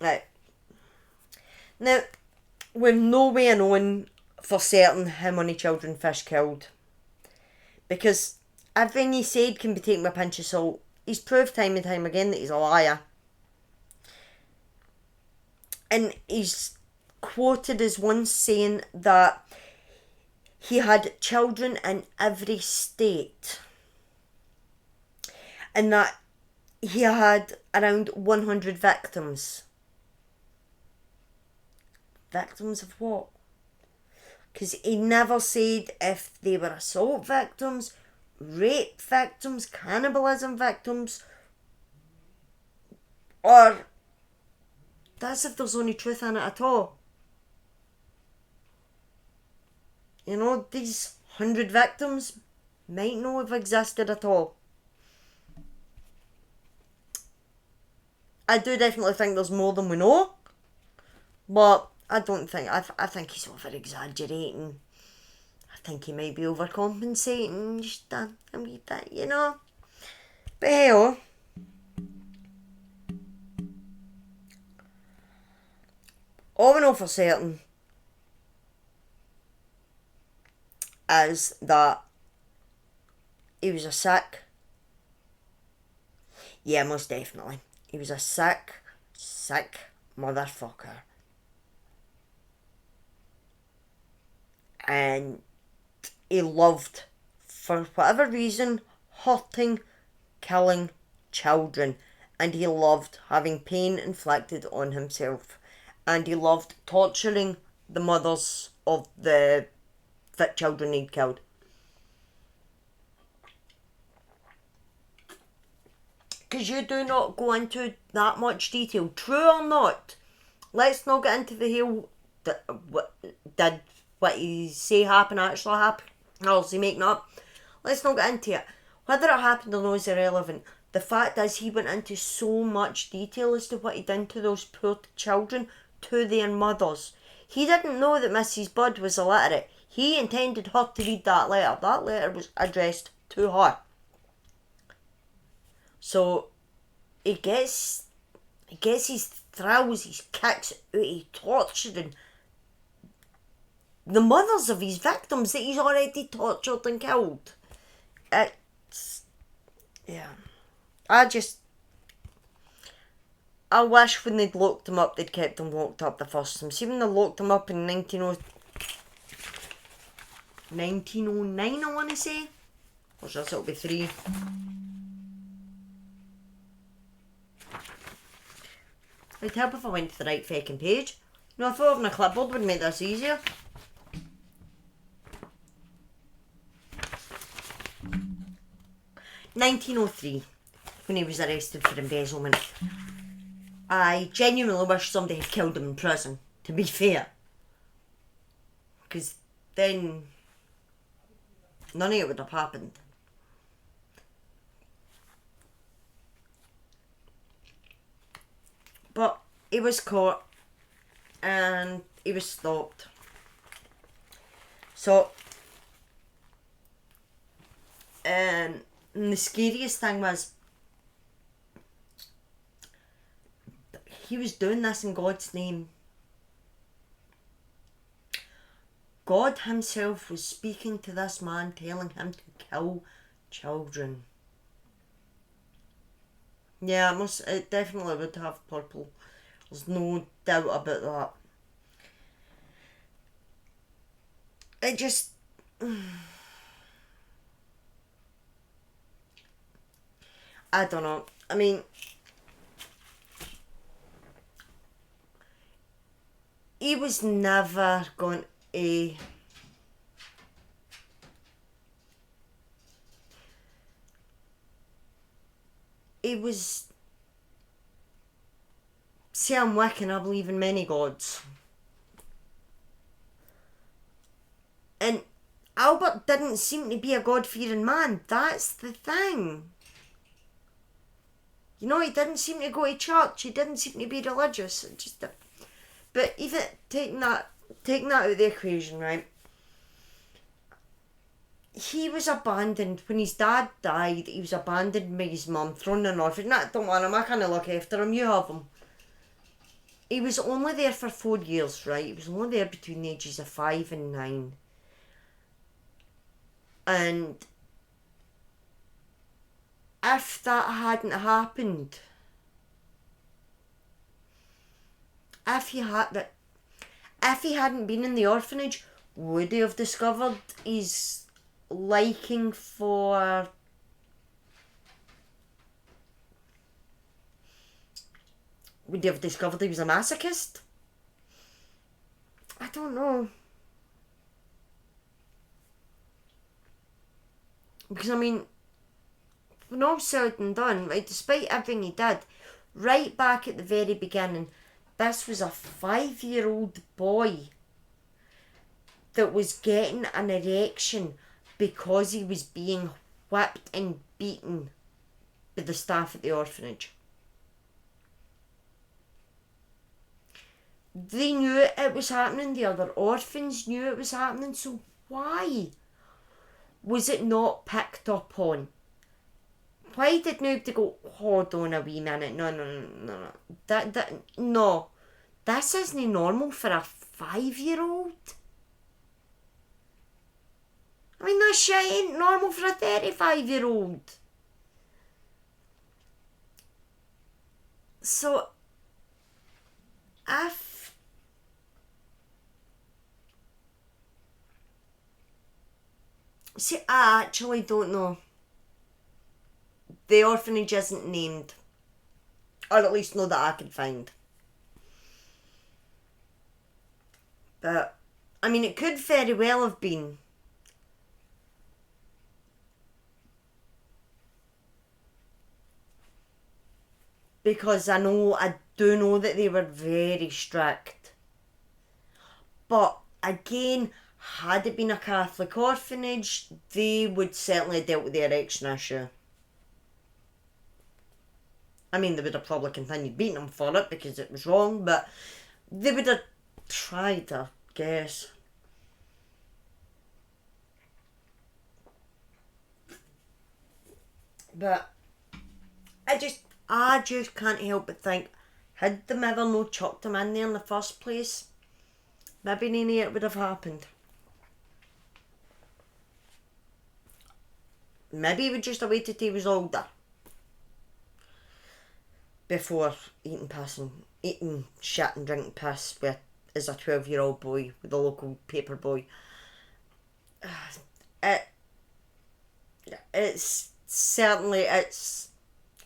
Right. Now, we've no way of knowing for certain how many children Fish killed. Because everything he said can be taken with a pinch of salt. He's proved time and time again that he's a liar. And he's quoted as once saying that he had children in every state. And that he had around 100 victims. Victims of what? Because he never said if they were assault victims, rape victims, cannibalism victims, or that's if there's any truth in it at all. You know, these 100 victims might not have existed at all. I do definitely think there's more than we know, but I think he's over exaggerating. I think he might be overcompensating just a wee bit, you know. But hey, all we know for certain is that he was a sick, yeah, most definitely, he was a sick motherfucker. And he loved, for whatever reason, hurting, killing children. And he loved having pain inflicted on himself. And he loved torturing the mothers of the children he'd killed. Because you do not go into that much detail. True or not, let's not get into the whole did what you say happened actually happen, or is he making up? Let's not get into it. Whether it happened or not is irrelevant. The fact is, he went into so much detail as to what he done to those poor children, to their mothers. He didn't know that Mrs. Budd was illiterate. He intended her to read that letter. That letter was addressed to her. So he gets his thrills, his kicks out of torturing the mothers of his victims that he's already tortured and killed. It's, yeah. I wish when they'd locked him up, they'd kept him locked up the first time. See, when they locked him up in 1909, I want to say. Or just it'll be 3. It'd help if I went to the right fucking page. You know, I thought having a clipboard would make this easier. (1903), when he was arrested for embezzlement. I genuinely wish somebody had killed him in prison, to be fair. Because then none of it would have happened. But he was caught and he was stopped. So, and the scariest thing was, he was doing this in God's name. God himself was speaking to this man, telling him to kill children. Yeah, it definitely would have purple. There's no doubt about that. It just... I don't know. I mean... he was never going to... he was... See, I'm Wiccan, I believe in many gods. And Albert didn't seem to be a God-fearing man. That's the thing. You know, he didn't seem to go to church. He didn't seem to be religious. But even taking that out of the equation, right? He was abandoned when his dad died. He was abandoned by his mum, thrown in an orphanage. Nah, don't want him. I can't look after him. You have him. He was only there for 4 years, right? He was only there between the ages of 5 and 9. And if that hadn't happened, if he hadn't been in the orphanage, would he have discovered his liking for would he have discovered he was a masochist? I don't know. Because I mean, when all said and done, right, despite everything he did, right back at the very beginning, this was a 5-year-old boy that was getting an erection because he was being whipped and beaten by the staff at the orphanage. They knew it was happening, the other orphans knew it was happening, so why was it not picked up on? Why did nobody go, hold on a wee minute, no. No. This isn't normal for a 5-year-old. I mean, that shit ain't normal for a 35-year-old. So, see, I actually don't know. The orphanage isn't named. Or at least no that I could find. But, I mean, it could very well have been. Because I do know that they were very strict. But, again, had it been a Catholic orphanage, they would certainly have dealt with the erection issue. I mean, they would have probably continued beating him for it because it was wrong, but they would have tried, I guess. But I just can't help but think, had them ever no chucked him in there in the first place, maybe none of it would have happened. Maybe he would just have waited till he was older before eating shit and drinking piss as a 12-year-old boy with a local paper boy. It's certainly, I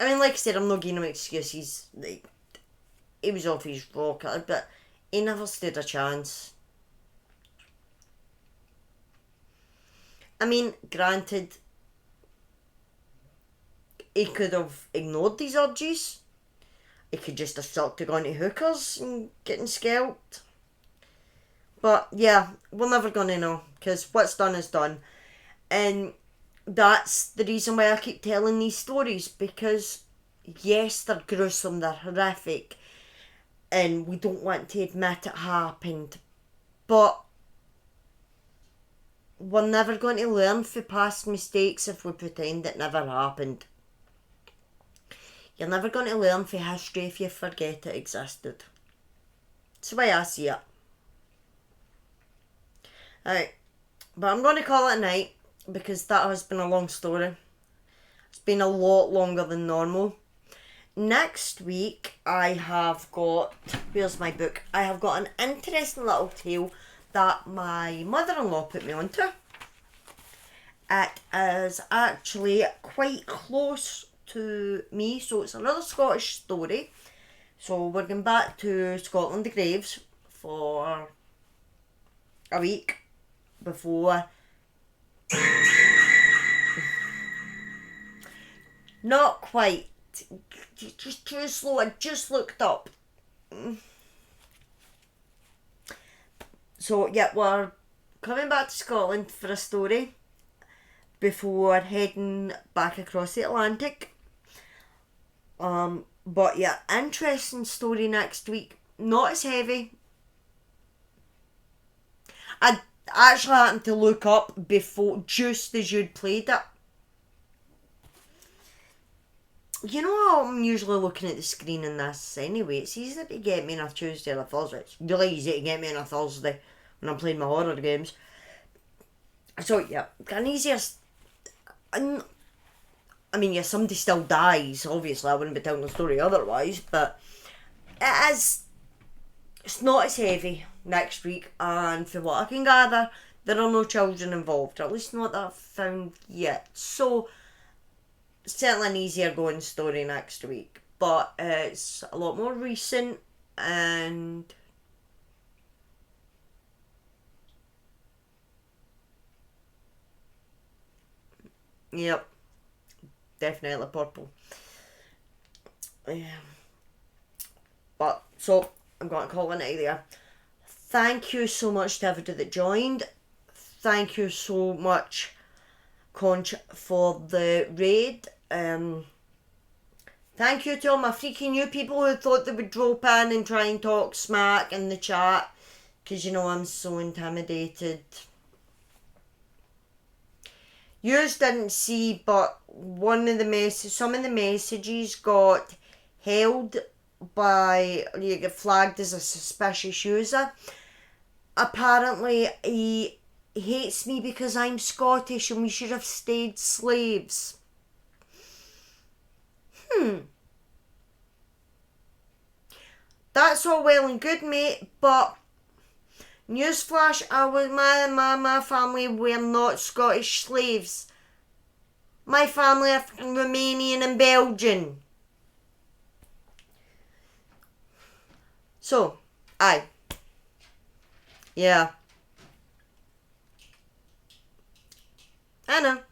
mean, like I said, I'm not giving him excuses. He was off his rocker, but he never stood a chance. I mean, granted, he could have ignored these urges. He could just have stuck to going to hookers and getting scalped. But yeah, we're never going to know, because what's done is done. And that's the reason why I keep telling these stories, because yes, they're gruesome, they're horrific, and we don't want to admit it happened, but we're never going to learn from past mistakes if we pretend it never happened. You're never going to learn from history if you forget it existed. That's the way I see it. Right, but I'm going to call it a night, because that has been a long story. It's been a lot longer than normal. Next week, I have got, where's my book? I have got an interesting little tale that my mother-in-law put me onto. It is actually quite close to me, so it's another Scottish story. So we're going back to Scotland the Graves for a week before. Not quite. Just too slow. I just looked up. So yeah, we're coming back to Scotland for a story before heading back across the Atlantic. But yeah, interesting story next week. Not as heavy. I actually happened to look up before, just as you'd played it. You know how I'm usually looking at the screen in this anyway. It's easy to get me on a Tuesday or a Thursday. It's really easy to get me on a Thursday when I'm playing my horror games. So yeah, an easier... I mean, yeah, somebody still dies. Obviously, I wouldn't be telling the story otherwise. But it's not as heavy next week. And for what I can gather, there are no children involved. At least not that I've found yet. So... certainly an easier going story next week, but it's a lot more recent and yep, definitely purple. Yeah. But so I'm going to call it a night there. Thank you so much to everybody that joined. Thank you so much, Conch, for the raid. Thank you to all my freaking new people who thought they would drop in and try and talk smack in the chat, because you know I'm so intimidated. Yours didn't see, but some of the messages got held by, you get flagged as a suspicious user. Apparently he hates me because I'm Scottish and we should have stayed slaves. That's all well and good, mate, but newsflash, my family were not Scottish slaves. My family are from Romanian and Belgian. So, aye. Yeah. I know.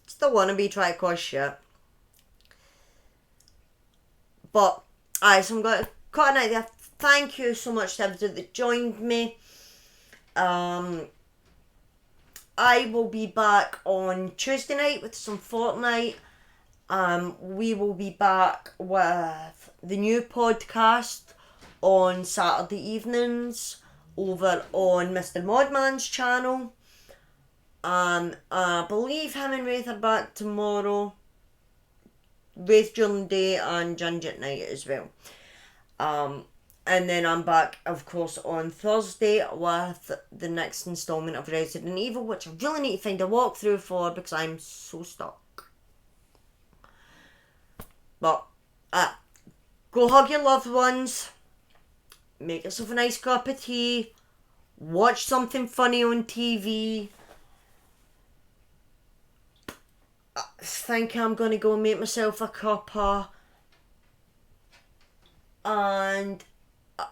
Still wanna be try to cause shit. But, aye, so I'm going to cut it out there. Thank you so much to everybody that joined me. I will be back on Tuesday night with some Fortnite. We will be back with the new podcast on Saturday evenings over on Mr. Modman's channel. I believe him and Wraith are back tomorrow. Wraith during the day and Ginger at night as well. And then I'm back, of course, on Thursday with the next instalment of Resident Evil, which I really need to find a walkthrough for because I'm so stuck. But, go hug your loved ones, make yourself a nice cup of tea, watch something funny on TV. I think I'm going to go and make myself a cuppa. And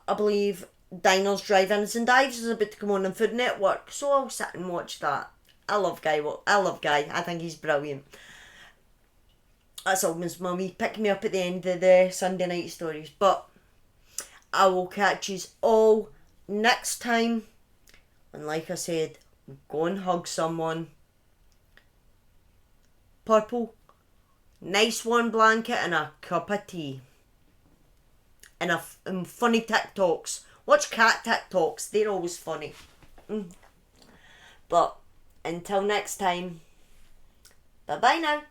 I believe Diners, Drive-Ins and Dives is about to come on Food Network, so I'll sit and watch that. I love Guy. I think he's brilliant. That's almost my wee pick me up at the end of the Sunday night stories. But I will catch you all next time. And like I said, go and hug someone. Purple, nice warm blanket and a cup of tea. And funny TikToks. Watch cat TikToks, they're always funny. But until next time, bye bye now.